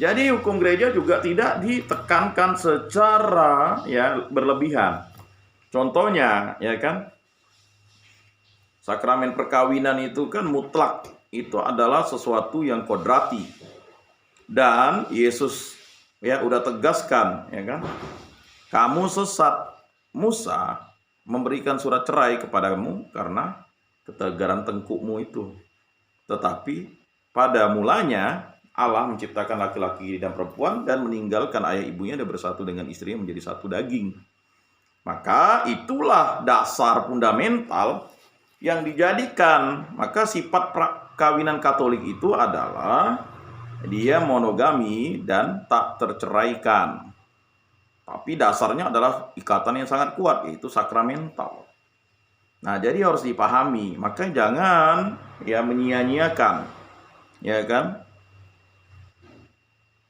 Jadi hukum gereja juga tidak ditekankan secara berlebihan. Contohnya, ya kan, sakramen perkawinan itu kan mutlak, itu adalah sesuatu yang kodrati. Dan Yesus udah tegaskan, ya kan, kamu sesat. Musa memberikan surat cerai kepadamu karena ketegaran tengkukmu itu. Tetapi pada mulanya Allah menciptakan laki-laki dan perempuan dan meninggalkan ayah ibunya dan bersatu dengan istrinya menjadi satu daging. Maka itulah dasar fundamental yang dijadikan. Maka sifat perkawinan Katolik itu adalah dia monogami dan tak terceraikan. Tapi dasarnya adalah ikatan yang sangat kuat, yaitu sakramental. Nah, jadi harus dipahami. Maka jangan menyia-nyiakan, ya kan?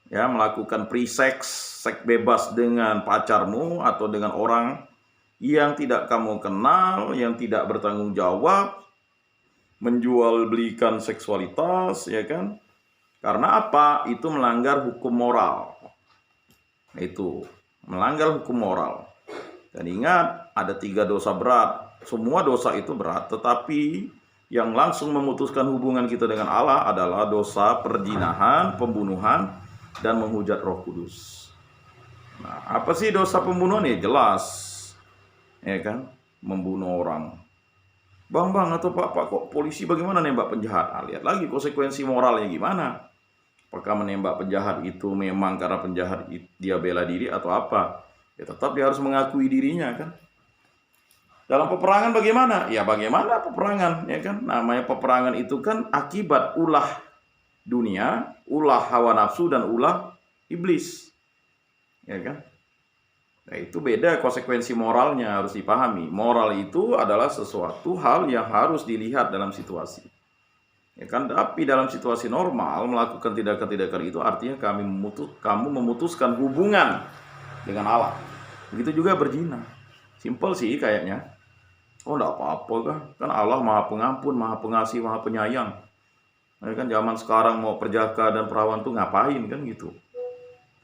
Ya, melakukan pre-sex, seks bebas dengan pacarmu atau dengan orang yang tidak kamu kenal, yang tidak bertanggung jawab, menjual belikan seksualitas, ya kan? Karena apa? Itu melanggar hukum moral. Itu melanggar hukum moral. Dan ingat, ada 3 dosa berat. Semua dosa itu berat, tetapi yang langsung memutuskan hubungan kita dengan Allah adalah dosa perzinahan, pembunuhan, dan menghujat Roh Kudus. Nah, apa sih dosa pembunuhan? Ya jelas, ya kan, membunuh orang. Bang atau Pak kok polisi bagaimana nembak penjahat? Lihat lagi konsekuensi moralnya gimana. Apakah menembak penjahat itu memang karena penjahat dia bela diri atau apa? Ya tetap dia harus mengakui dirinya kan. Dalam peperangan bagaimana? Ya bagaimana peperangan, ya kan? Namanya peperangan itu kan akibat ulah dunia, ulah hawa nafsu dan ulah iblis. Ya kan? Nah, itu beda konsekuensi moralnya, harus dipahami. Moral itu adalah sesuatu hal yang harus dilihat dalam situasi. Ya kan, tapi dalam situasi normal melakukan tindakan-tindakan itu artinya kamu memutuskan hubungan dengan Allah. Begitu juga berzina. Simpel sih kayaknya. Oh, enggak apa-apa kan Allah Maha Pengampun, Maha Pengasih, Maha Penyayang. Ya kan zaman sekarang mau perjaka dan perawan tuh ngapain kan gitu.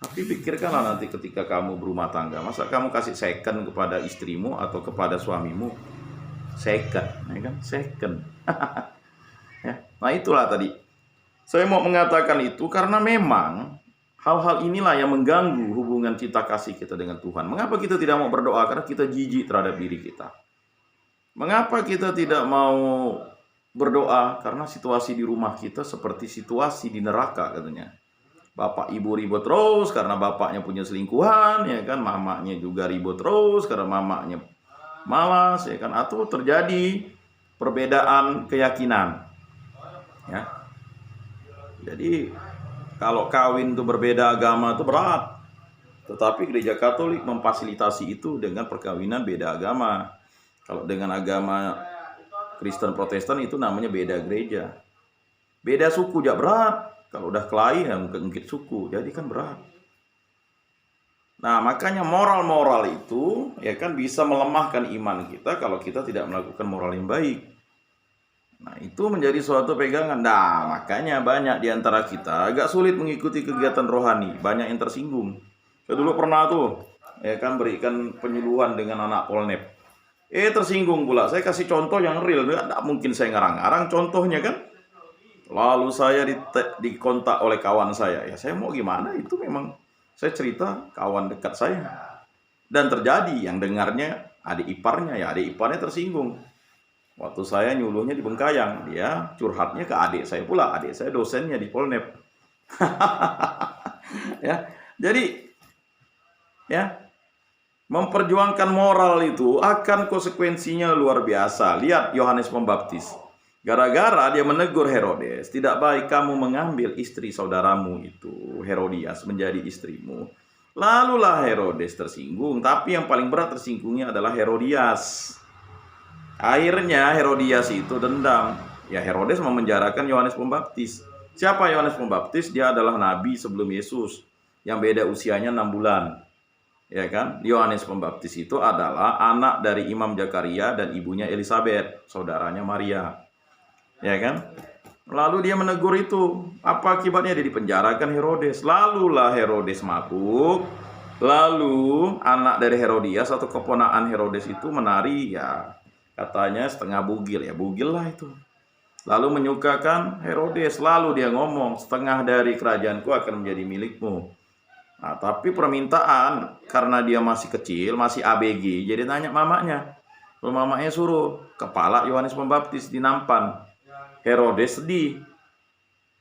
Tapi pikirkanlah nanti ketika kamu berumah tangga, masa kamu kasih second kepada istrimu atau kepada suamimu? Second, ya kan? Second. Ya. Nah itulah tadi saya mau mengatakan itu karena memang hal-hal inilah yang mengganggu hubungan cinta kasih kita dengan Tuhan. Mengapa kita tidak mau berdoa? Karena kita jijik terhadap diri kita. Mengapa kita tidak mau berdoa? Karena situasi di rumah kita seperti situasi di neraka katanya. Bapak ibu ribut terus karena bapaknya punya selingkuhan, ya kan? Mamanya juga ribut terus karena mamanya malas, ya kan? Atau terjadi perbedaan keyakinan. Ya. Jadi kalau kawin itu berbeda agama itu berat. Tetapi gereja Katolik memfasilitasi itu dengan perkawinan beda agama. Kalau dengan agama Kristen Protestan itu namanya beda gereja. Beda suku juga berat. Kalau udah kelahi yang keungkit suku, jadi kan berat. Nah, makanya moral-moral itu ya kan bisa melemahkan iman kita kalau kita tidak melakukan moral yang baik. Nah, itu menjadi suatu pegangan. Nah, makanya banyak di antara kita agak sulit mengikuti kegiatan rohani. Banyak yang tersinggung. Saya dulu pernah tuh, ya kan, berikan penyuluhan dengan anak Polnep. Tersinggung pula. Saya kasih contoh yang real, nggak mungkin saya ngarang-ngarang contohnya kan. Lalu saya dikontak oleh kawan saya. Ya saya mau gimana, itu memang saya cerita kawan dekat saya. Dan terjadi, yang dengarnya adik iparnya, ya adik iparnya tersinggung. Waktu saya nyuluhnya di Bengkayang, dia curhatnya ke adik saya pula. Adik saya dosennya di Polnep. Ya, jadi ya, memperjuangkan moral itu akan konsekuensinya luar biasa. Lihat Yohanes Pembaptis. Gara-gara dia menegur Herodes, tidak baik kamu mengambil istri saudaramu itu, Herodias, menjadi istrimu. Lalulah Herodes tersinggung, tapi yang paling berat tersinggungnya adalah Herodias. Akhirnya Herodias itu dendam. Ya, Herodes memenjarakan Yohanes Pembaptis. Siapa Yohanes Pembaptis? Dia adalah nabi sebelum Yesus, yang beda usianya 6 bulan. Ya kan? Yohanes Pembaptis itu adalah anak dari Imam Zakaria dan ibunya Elisabet, saudaranya Maria. Ya kan? Lalu dia menegur itu. Apa akibatnya? Dia dipenjarakan Herodes. Lalulah Herodes mabuk. Lalu anak dari Herodias atau keponakan Herodes itu menari, ya katanya setengah bugil, ya bugil lah itu. Lalu menyukakan Herodes. Lalu dia ngomong, setengah dari kerajaanku akan menjadi milikmu. Nah, tapi permintaan, karena dia masih kecil, masih ABG, jadi tanya mamanya. Lalu mamanya suruh kepala Yohanes Pembaptis dinampan. Herodes sedih,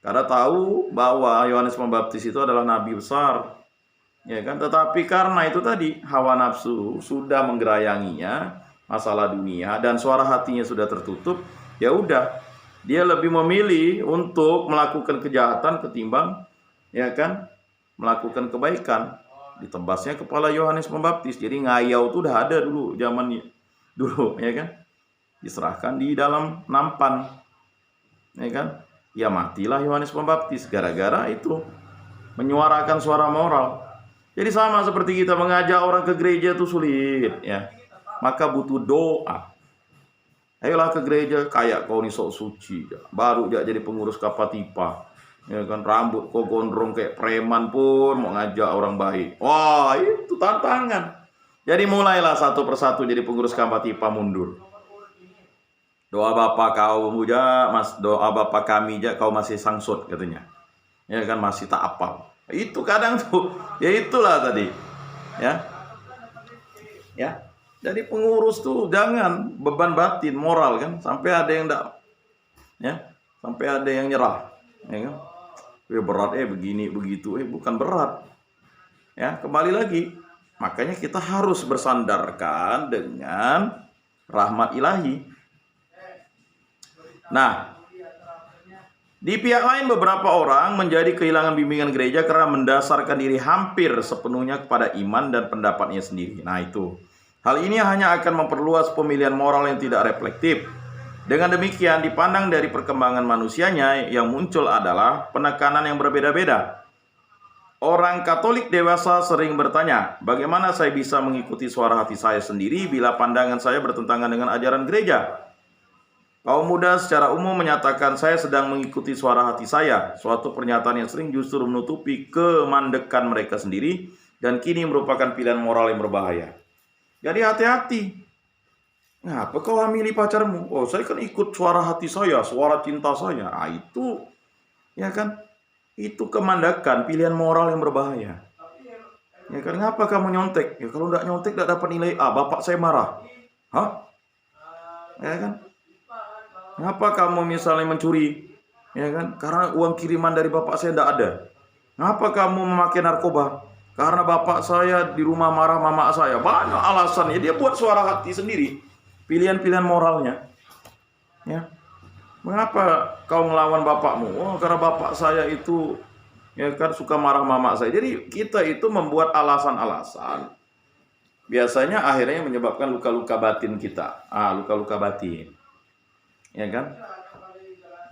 karena tahu bahwa Yohanes Pembaptis itu adalah nabi besar, ya kan? Tetapi karena itu tadi hawa nafsu sudah menggerayanginya, masalah dunia, dan suara hatinya sudah tertutup, ya udah, dia lebih memilih untuk melakukan kejahatan ketimbang, ya kan, melakukan kebaikan. Ditebasnya kepala Yohanes Pembaptis. Jadi ngayau itu udah ada dulu, zaman dulu, ya kan, diserahkan di dalam nampan, ya kan. Ya matilah Yohanes Pembaptis gara-gara itu menyuarakan suara moral. Jadi sama seperti kita mengajak orang ke gereja itu sulit, ya. Maka butuh doa. Ayolah ke gereja, kayak kau nih sok suci, baru jadi pengurus Kapatipa, ya kan, rambut kau gondrong kayak preman pun mau ngajak orang baik. Wah, itu tantangan. Jadi mulailah satu persatu jadi pengurus Kapatipa mundur. Doa Bapa kau muda, doa Bapa kami ja kau masih sangsut katanya. Ya kan, masih tak apal. Itu kadang tuh, ya itulah tadi. Ya. Ya. Jadi pengurus tuh jangan beban batin moral kan, sampai ada yang enggak, ya, sampai ada yang nyerah, ya kan. Berat begini begitu, bukan berat. Ya, kembali lagi. Makanya kita harus bersandarkan dengan rahmat ilahi. Nah, di pihak lain beberapa orang menjadi kehilangan bimbingan gereja karena mendasarkan diri hampir sepenuhnya kepada iman dan pendapatnya sendiri. Nah itu, hal ini hanya akan memperluas pemilihan moral yang tidak reflektif. Dengan demikian, dipandang dari perkembangan manusianya, yang muncul adalah penekanan yang berbeda-beda. Orang Katolik dewasa sering bertanya, bagaimana saya bisa mengikuti suara hati saya sendiri bila pandangan saya bertentangan dengan ajaran gereja? Kaum muda secara umum menyatakan saya sedang mengikuti suara hati saya, suatu pernyataan yang sering justru menutupi kemandekan mereka sendiri dan kini merupakan pilihan moral yang berbahaya. Jadi hati-hati. Ngapa kau hamili pacarmu? Oh, saya kan ikut suara hati saya, suara cinta saya. Ah, itu, ya kan, itu kemandekan, pilihan moral yang berbahaya. Ya kan, ngapa kamu nyontek? Ya kalau nggak nyontek nggak dapat nilai A, bapak saya marah. Hah? Ya kan? Ngapa kamu misalnya mencuri? Ya kan? Karena uang kiriman dari bapak saya tidak ada. Ngapa kamu memakai narkoba? Karena bapak saya di rumah marah mama saya. Banyak alasannya. Dia buat suara hati sendiri. Pilihan-pilihan moralnya. Ya. Mengapa kau melawan bapakmu? Oh, karena bapak saya itu, ya kan, suka marah mama saya. Jadi kita itu membuat alasan-alasan. Biasanya akhirnya menyebabkan luka-luka batin kita. Luka-luka batin. Ya kan?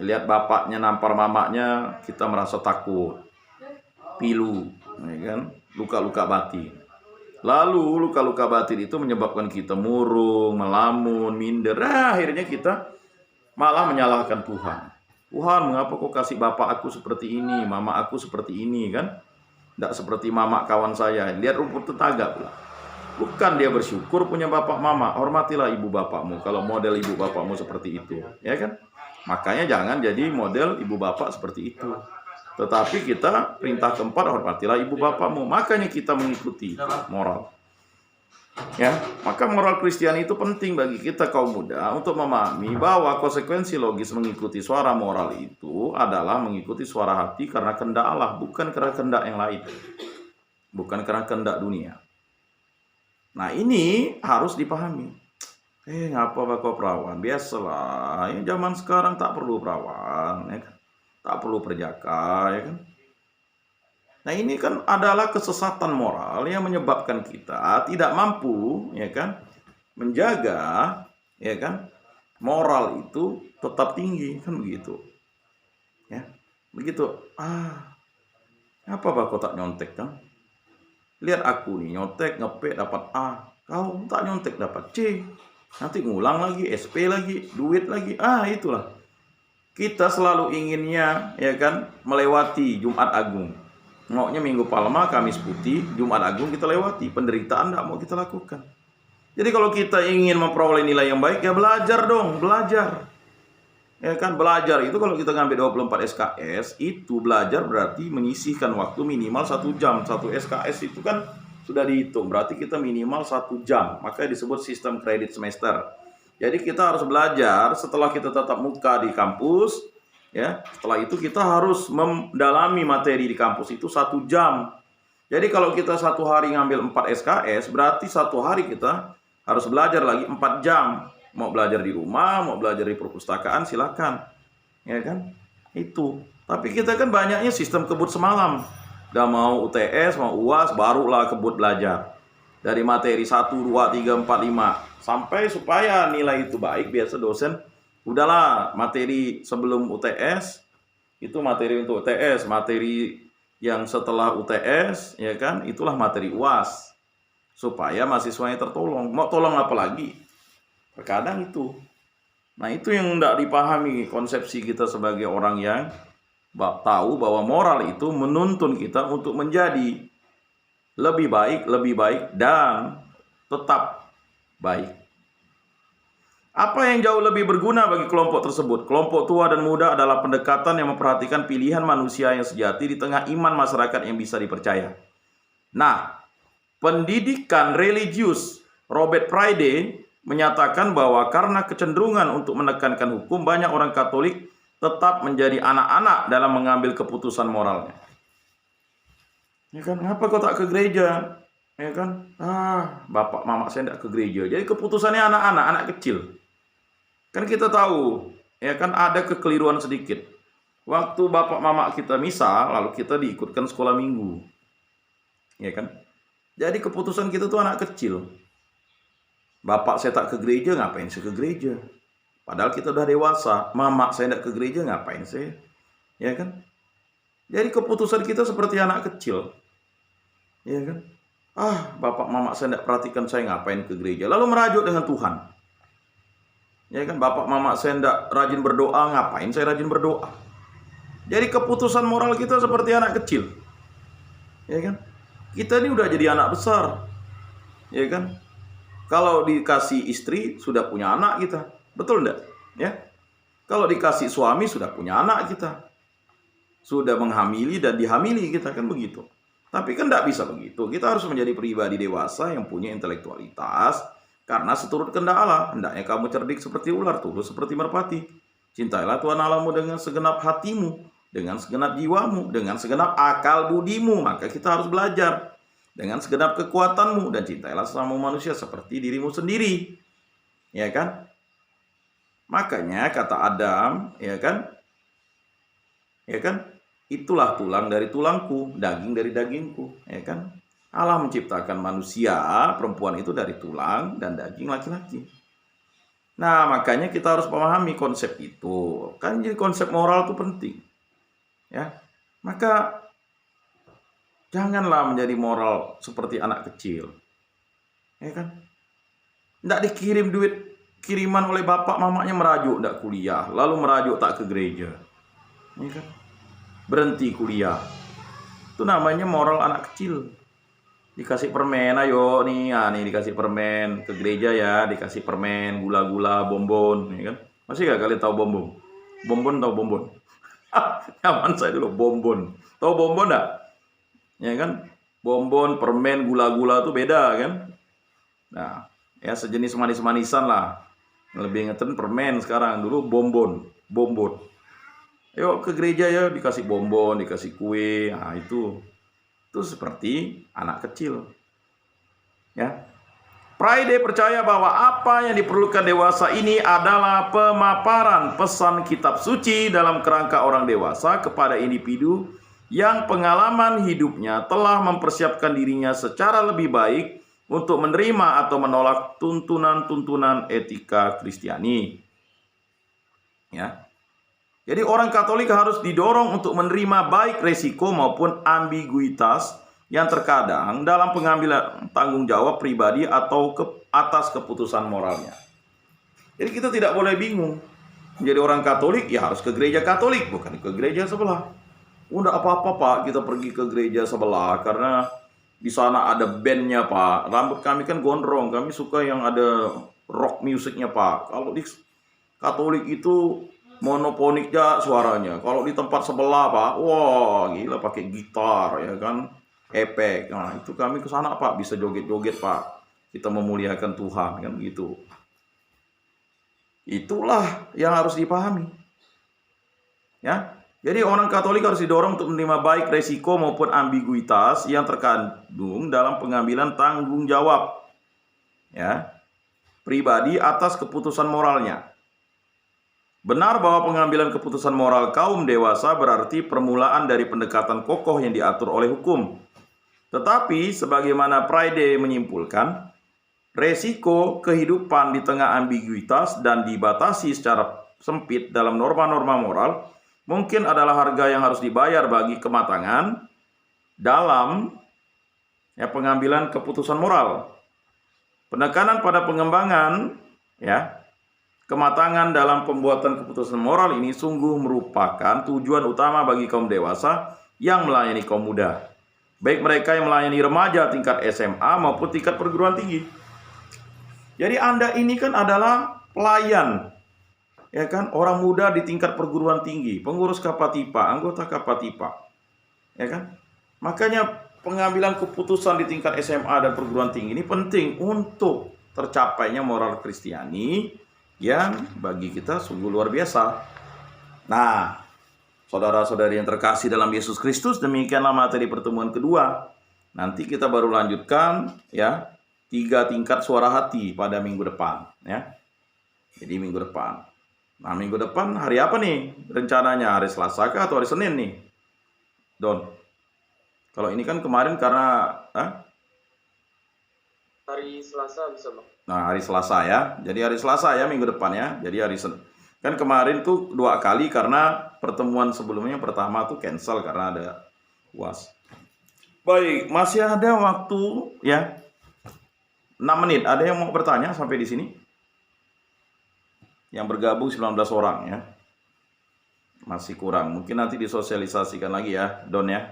Lihat bapaknya nampar mamanya, kita merasa takut, pilu, ya kan? Luka-luka batin. Lalu luka-luka batin itu menyebabkan kita murung, melamun, minder. Akhirnya kita malah menyalahkan Tuhan. Tuhan, mengapa kau kasih bapak aku seperti ini, mama aku seperti ini, kan? Tidak seperti mama kawan saya. Lihat rumput tetangga pula. Bukan dia bersyukur punya bapak mama. Hormatilah ibu bapakmu kalau model ibu bapakmu seperti itu, ya kan? Makanya jangan jadi model ibu bapak seperti itu. Tetapi kita perintah keempat, hormatilah ibu bapakmu. Makanya kita mengikuti moral. Ya, maka moral Kristiani itu penting bagi kita kaum muda untuk memahami bahwa konsekuensi logis mengikuti suara moral itu adalah mengikuti suara hati karena kehendak Allah, bukan karena kehendak yang lain. Bukan karena kehendak dunia. Nah, ini harus dipahami. Ngapa bakal perawan? Biasalah, ya zaman sekarang tak perlu perawan, ya kan? Tak perlu perjaka, ya kan? Nah, ini kan adalah kesesatan moral yang menyebabkan kita tidak mampu, ya kan, menjaga, ya kan, moral itu tetap tinggi, kan begitu. Ya, begitu. Apa kau tak nyontek kan? Lihat aku nih nyontek, ngepek dapat A, kau tak nyontek dapat C. Nanti ngulang lagi, SP lagi, duit lagi. Itulah. Kita selalu inginnya, ya kan, melewati Jumat Agung. Maunya Minggu Palma, Kamis Putih, Jumat Agung kita lewati. Penderitaan tidak mau kita lakukan. Jadi kalau kita ingin memperoleh nilai yang baik, ya belajar dong, belajar. Ya kan, belajar itu kalau kita ngambil 24 SKS, itu belajar berarti menyisihkan waktu minimal 1 jam. 1 SKS itu kan sudah dihitung, berarti kita minimal 1 jam. Makanya disebut sistem kredit semester. Jadi kita harus belajar setelah kita tatap muka di kampus. Ya, setelah itu kita harus mendalami materi di kampus itu 1 jam. Jadi kalau kita 1 hari ngambil 4 SKS, berarti 1 hari kita harus belajar lagi 4 jam. Mau belajar di rumah, mau belajar di perpustakaan, silakan. Ya kan? Itu. Tapi kita kan banyaknya sistem kebut semalam. Udah mau UTS, mau UAS, barulah kebut belajar. Dari materi 1, 2, 3, 4, 5. Sampai supaya nilai itu baik, biasa dosen udahlah, materi sebelum UTS itu materi untuk UTS, materi yang setelah UTS, ya kan, itulah materi UAS, supaya mahasiswanya tertolong. Mau tolong apa lagi? Terkadang itu. Nah, itu yang tidak dipahami konsepsi kita sebagai orang yang tahu bahwa moral itu menuntun kita untuk menjadi lebih baik, dan tetap baik. Apa yang jauh lebih berguna bagi kelompok tersebut? Kelompok tua dan muda adalah pendekatan yang memperhatikan pilihan manusia yang sejati di tengah iman masyarakat yang bisa dipercaya. Nah, pendidikan religius Robert Friday menyatakan bahwa karena kecenderungan untuk menekankan hukum, banyak orang Katolik tetap menjadi anak-anak dalam mengambil keputusan moralnya. Ya kan, ngapa kau tak ke gereja? Ya kan, bapak mama saya tidak ke gereja. Jadi keputusannya anak-anak, anak kecil. Kan kita tahu, ya kan, ada kekeliruan sedikit. Waktu bapak mama kita misa, lalu kita diikutkan sekolah minggu. Ya kan? Jadi keputusan kita tuh anak kecil. Bapak saya tak ke gereja, ngapain saya ke gereja? Padahal kita udah dewasa. Mama saya tidak ke gereja, ngapain saya? Ya kan? Jadi keputusan kita seperti anak kecil. Ya kan? Bapak mama saya tidak perhatikan saya, ngapain ke gereja? Lalu merajuk dengan Tuhan. Ya kan, bapak mama saya tidak rajin berdoa, ngapain saya rajin berdoa? Jadi keputusan moral kita seperti anak kecil. Ya kan? Kita ini udah jadi anak besar. Ya kan? Kalau dikasih istri sudah punya anak kita. Betul enggak? Ya. Kalau dikasih suami sudah punya anak kita. Sudah menghamili dan dihamili kita, kan begitu. Tapi kan enggak bisa begitu. Kita harus menjadi pribadi dewasa yang punya intelektualitas. Karena seturut kehendak Allah, hendaknya kamu cerdik seperti ular, tulus seperti merpati. Cintailah Tuhan Allahmu dengan segenap hatimu, dengan segenap jiwamu, dengan segenap akal budimu. Maka kita harus belajar dengan segenap kekuatanmu, dan cintailah sesama manusia seperti dirimu sendiri. Ya kan? Makanya kata Adam, ya kan? Ya kan? Itulah tulang dari tulangku, daging dari dagingku, ya kan? Allah menciptakan manusia, perempuan itu dari tulang dan daging laki-laki. Nah, makanya kita harus memahami konsep itu. Kan jadi konsep moral itu penting. Ya. Maka janganlah menjadi moral seperti anak kecil. Ya kan? Tidak dikirim duit kiriman oleh bapak mamanya, merajuk tidak kuliah, lalu merajuk tak ke gereja. Ya kan? Berhenti kuliah. Itu namanya moral anak kecil. Dikasih permen, ayo nih, nih dikasih permen ke gereja ya, dikasih permen, gula-gula, bonbon, ya kan? Masih gak kalian tahu bonbon? Bonbon tahu bonbon? Zaman saya dulu bonbon. Tahu bonbon enggak? Ya kan? Bonbon, permen, gula-gula tuh beda kan? Nah, ya sejenis manis-manisan lah. Lebih ngeten permen sekarang, dulu bonbon, bonbon. Yuk ke gereja ya, dikasih bonbon, dikasih kue. Nah, itu seperti anak kecil. Ya. Friday percaya bahwa apa yang diperlukan dewasa ini adalah pemaparan pesan kitab suci dalam kerangka orang dewasa kepada individu yang pengalaman hidupnya telah mempersiapkan dirinya secara lebih baik untuk menerima atau menolak tuntunan-tuntunan etika Kristiani. Ya. Jadi orang Katolik harus didorong untuk menerima baik resiko maupun ambiguitas yang terkadang dalam pengambilan tanggung jawab pribadi atau atas keputusan moralnya. Jadi kita tidak boleh bingung. Menjadi orang Katolik ya harus ke gereja Katolik, bukan ke gereja sebelah. Udah apa-apa Pak, kita pergi ke gereja sebelah karena di sana ada bandnya Pak. Rambut kami kan gondrong, kami suka yang ada rock musiknya Pak. Kalau di Katolik itu monoponik ya suaranya. Kalau di tempat sebelah Pak, wah gila pakai gitar ya kan, efek. Nah itu kami ke sana Pak, bisa joget-joget Pak. Kita memuliakan Tuhan kan gitu. Itulah yang harus dipahami. Ya. Jadi orang Katolik harus didorong untuk menerima baik resiko maupun ambiguitas yang terkandung dalam pengambilan tanggung jawab ya pribadi atas keputusan moralnya. Benar bahwa pengambilan keputusan moral kaum dewasa berarti permulaan dari pendekatan kokoh yang diatur oleh hukum. Tetapi sebagaimana Friday menyimpulkan, resiko kehidupan di tengah ambiguitas dan dibatasi secara sempit dalam norma-norma moral mungkin adalah harga yang harus dibayar bagi kematangan dalam pengambilan keputusan moral. Penekanan pada pengembangan kematangan dalam pembuatan keputusan moral ini sungguh merupakan tujuan utama bagi kaum dewasa yang melayani kaum muda. Baik mereka yang melayani remaja tingkat SMA maupun tingkat perguruan tinggi. Jadi Anda ini kan adalah pelayan, ya kan, orang muda di tingkat perguruan tinggi, pengurus Kapatipa, anggota Kapatipa, ya kan. Makanya pengambilan keputusan di tingkat SMA dan perguruan tinggi ini penting untuk tercapainya moral Kristiani yang bagi kita sungguh luar biasa. Nah, saudara-saudari yang terkasih dalam Yesus Kristus, demikianlah materi pertemuan kedua. Nanti kita baru lanjutkan 3 tingkat suara hati pada minggu depan ya. Jadi minggu depan. Nah, minggu depan hari apa nih rencananya? Hari Selasa kah atau hari Senin nih? Don. Kalau ini kan kemarin karena hari Selasa bisa Bang. Nah, hari Selasa ya. Jadi hari Selasa ya minggu depan ya. Jadi hari Senin. Kan kemarin tuh 2 kali karena pertemuan sebelumnya pertama tuh cancel karena ada UAS. Baik, masih ada waktu ya. 6 menit. Ada yang mau bertanya sampai di sini? Yang bergabung 19 orang ya. Masih kurang. Mungkin nanti disosialisasikan lagi ya, Don ya.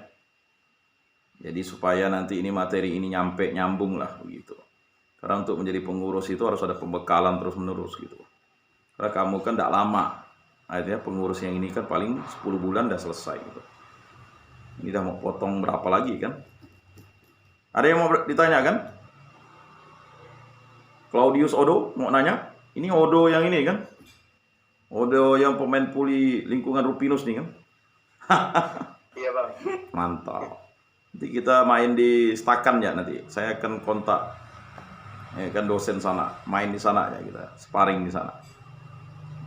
Jadi supaya nanti ini materi ini nyambung lah begitu. Karena untuk menjadi pengurus itu harus ada pembekalan terus-menerus gitu. Karena kamu kan tidak lama. Akhirnya pengurus yang ini kan paling 10 bulan udah selesai gitu. Ini udah mau potong berapa lagi kan? Ada yang mau ditanyakan? Claudius Odo mau nanya? Ini Odo yang ini kan? Odo yang pemain puli lingkungan Rupinus nih kan? Iya Bang. Mantap. Nanti kita main di Stakan ya nanti. Saya akan kontak ya kan dosen sana, main di sana ya kita, sparring di sana.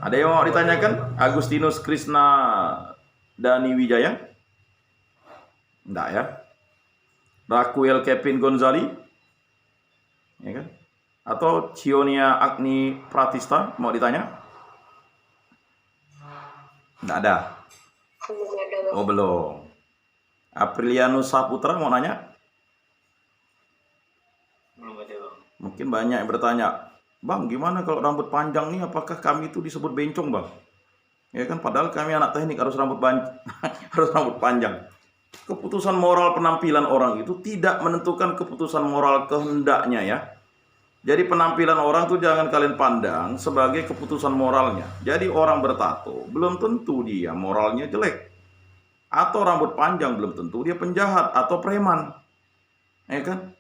Ada yang mau ditanyakan? Agustinus Krisna Dani Wijaya? Enggak ya? Raquel Kevin Gonzali? Ya kan? Atau Cionia Agni Pratista mau ditanya? Enggak ada. Oh belum. Aprilianus Saputra mau nanya? Belum ada Bang. Mungkin banyak yang bertanya, Bang, gimana kalau rambut panjang nih? Apakah kami itu disebut bencong, Bang? Ya kan, padahal kami anak teknik harus rambut harus rambut panjang. keputusan moral penampilan orang itu tidak menentukan keputusan moral kehendaknya ya. Jadi penampilan orang tuh jangan kalian pandang sebagai keputusan moralnya. Jadi orang bertato belum tentu dia moralnya jelek. Atau rambut panjang belum tentu dia penjahat atau preman. Ya kan?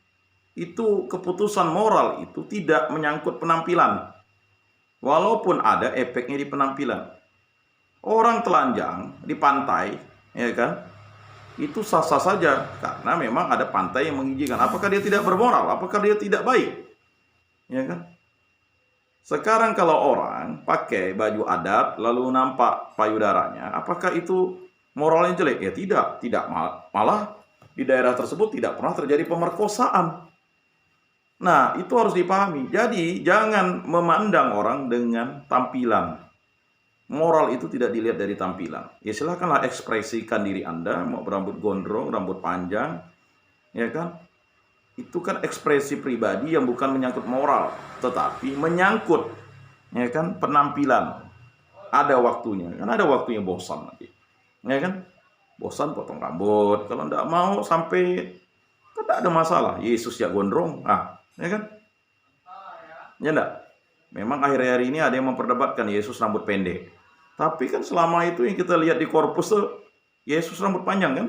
Itu keputusan moral itu tidak menyangkut penampilan. Walaupun ada efeknya di penampilan. Orang telanjang di pantai, ya kan? Itu sah-sah saja karena memang ada pantai yang mengizinkan. Apakah dia tidak bermoral? Apakah dia tidak baik? Ya kan? Sekarang kalau orang pakai baju adat lalu nampak payudaranya, apakah itu moralnya jelek? Ya tidak malah di daerah tersebut tidak pernah terjadi pemerkosaan. Nah, itu harus dipahami. Jadi jangan memandang orang dengan tampilan. Moral itu tidak dilihat dari tampilan. Ya silakanlah ekspresikan diri Anda, mau berambut gondrong, rambut panjang, ya kan? Itu kan ekspresi pribadi yang bukan menyangkut moral, tetapi menyangkut, ya kan, penampilan. Ada waktunya, kan ada waktunya bosan nanti, ya kan? Bosan potong rambut, kalau tidak mau sampai, kan tidak ada masalah. Yesus ya gondrong, ya kan? Ya enggak? Memang akhir-akhir ini ada yang memperdebatkan Yesus rambut pendek. Tapi kan selama itu yang kita lihat di korpus tuh Yesus rambut panjang kan?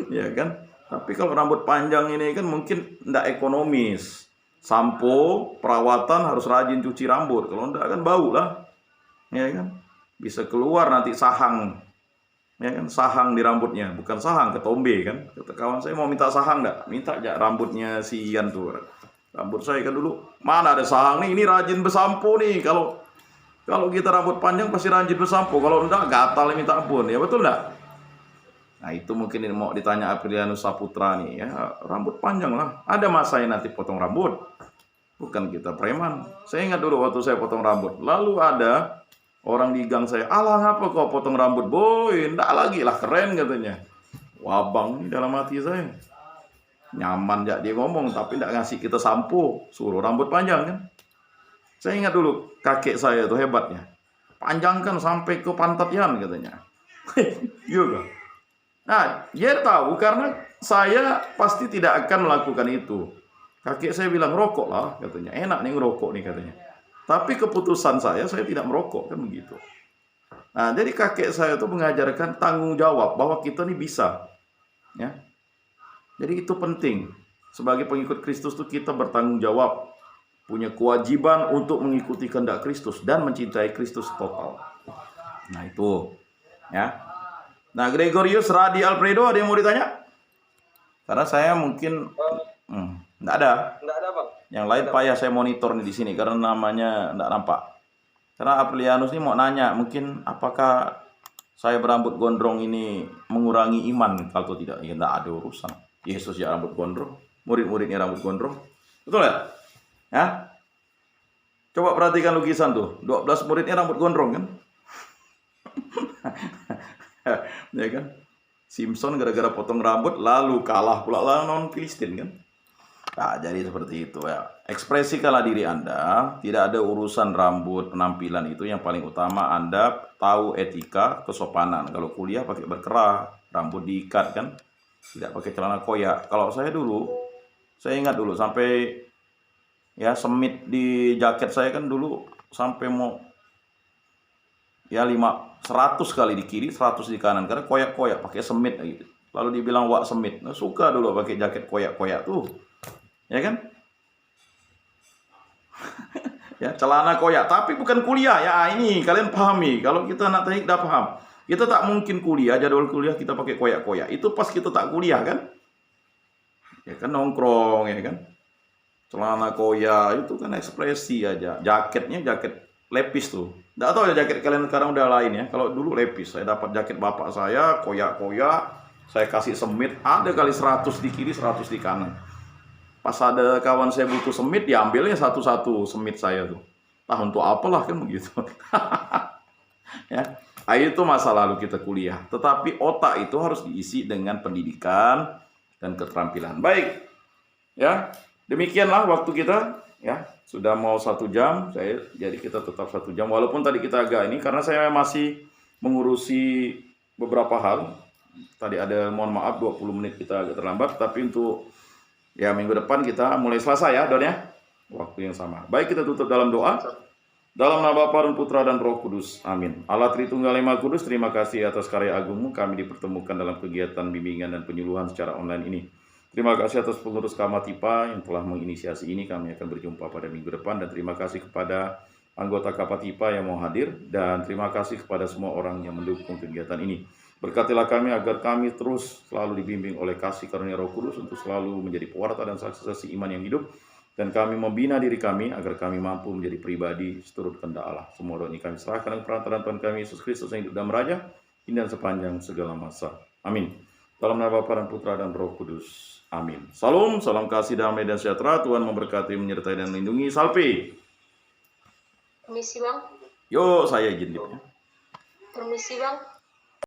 Ya kan? Tapi kalau rambut panjang ini kan mungkin tidak ekonomis. Sampo, perawatan harus rajin cuci rambut. Kalau tidak kan bau lah. Ya kan? Bisa keluar nanti sahang. Ya kan? Sahang di rambutnya, bukan sahang, ketombe kan. Kata kawan saya mau minta sahang enggak? Minta aja rambutnya si Ian tuh. Rambut saya kan dulu mana ada sahang nih, ini rajin bersampo nih. Kalau kita rambut panjang pasti rajin bersampo. Kalau enggak gatal minta ampun. Ya betul enggak? Nah itu mungkin ini mau ditanya Aprilianus Saputra nih ya, rambut panjang lah. Ada masanya nanti potong rambut. Bukan kita preman. Saya ingat dulu waktu saya potong rambut. Lalu ada orang di gang saya, alah ngapa kau potong rambut boy? Nggak lagi lah, keren katanya. Wabang nih dalam hati saya. Nyaman ya dia ngomong, tapi nggak ngasih kita sampo. Suruh rambut panjang kan. Saya ingat dulu kakek saya tuh hebatnya. Panjangkan sampai ke pantat Yan katanya. Iya kan? Nah, dia tahu karena saya pasti tidak akan melakukan itu. Kakek saya bilang, rokok lah katanya. Enak nih ngerokok nih katanya. Tapi keputusan saya tidak merokok kan begitu. Nah, jadi kakek saya itu mengajarkan tanggung jawab bahwa kita nih bisa. Ya. Jadi itu penting. Sebagai pengikut Kristus tuh kita bertanggung jawab. Punya kewajiban untuk mengikuti kehendak Kristus dan mencintai Kristus total. Nah, itu. Ya. Nah, Gregorius Radi Alfredo, ada yang mau ditanya? Karena saya mungkin enggak ada. Enggak ada, Bang. Yang lain payah saya monitor nih di sini karena namanya enggak nampak. Karena Aprilianus ini mau nanya, mungkin apakah saya berambut gondrong ini mengurangi iman kalau tidak? Ya enggak ada urusan. Yesus ya rambut gondrong, murid-muridnya rambut gondrong. Betul ya? Ya? Coba perhatikan lukisan tuh, 12 muridnya rambut gondrong kan? Ya kan? Simpson gara-gara potong rambut lalu kalah pula lawan Filistin kan? Nah, jadi seperti itu ya. Ekspresikanlah diri Anda, tidak ada urusan rambut, penampilan itu yang paling utama Anda tahu etika, kesopanan. Kalau kuliah pakai berkerah, rambut diikat kan? Tidak pakai celana koyak. Kalau saya dulu, saya ingat dulu sampai ya semit di jaket saya kan dulu sampai mau ya 100 kali di kiri, 100 di kanan karena koyak-koyak pakai semit gitu. Lalu dibilang wak semit. Nah, suka dulu pakai jaket koyak-koyak tuh. Ya kan? Ya, celana koyak, tapi bukan kuliah ya. Ini kalian pahami. Kalau kita nak teknik dah paham. Kita tak mungkin kuliah, jadwal kuliah kita pakai koyak-koyak. Itu pas kita tak kuliah kan? Ya kan nongkrong ya kan? Celana koyak itu kan ekspresi aja. Jaketnya jaket lepis tuh. Nggak tahu ya jaket kalian sekarang udah lain ya. Kalau dulu lepis, saya dapat jaket bapak saya koyak-koyak, saya kasih semit, ada kali 100 di kiri, 100 di kanan. Pas ada kawan saya butuh semit, diambilnya satu-satu semit saya tuh. Nah untuk apalah kan begitu. Ya, itu masa lalu kita kuliah. Tetapi otak itu harus diisi dengan pendidikan dan keterampilan. Baik, ya demikianlah waktu kita. Ya, sudah mau 1 jam, jadi kita tetap 1 jam. Walaupun tadi kita agak ini, karena saya masih mengurusi beberapa hal. Tadi ada, mohon maaf 20 menit kita agak terlambat, tapi untuk ya minggu depan kita mulai Selasa ya, Don ya. Waktu yang sama. Baik, kita tutup dalam doa. Dalam nama Bapa dan Putra dan Roh Kudus. Amin. Allah Tritunggal Maha Kudus, terima kasih atas karya agungmu kami dipertemukan dalam kegiatan bimbingan dan penyuluhan secara online ini. Terima kasih atas pengurus Kamatipa yang telah menginisiasi ini. Kami akan berjumpa pada minggu depan. Dan terima kasih kepada anggota Kamatipa yang mau hadir. Dan terima kasih kepada semua orang yang mendukung kegiatan ini. Berkatilah kami agar kami terus selalu dibimbing oleh kasih karunia Roh Kudus untuk selalu menjadi pewarta dan saksi-saksi iman yang hidup. Dan kami membina diri kami agar kami mampu menjadi pribadi seturut kehendak Allah. Semua doa ini kami serahkan dengan perantaraan Tuhan kami Yesus Kristus yang hidup dan meraja, kini dan sepanjang segala masa. Amin. Dalam nama Bapa dan Putra dan Roh Kudus. Amin. Salam, salam kasih, damai dan sejahtera. Tuhan memberkati, menyertai dan melindungi. Salve. Permisi Bang. Yo, saya izin. Permisi Bang.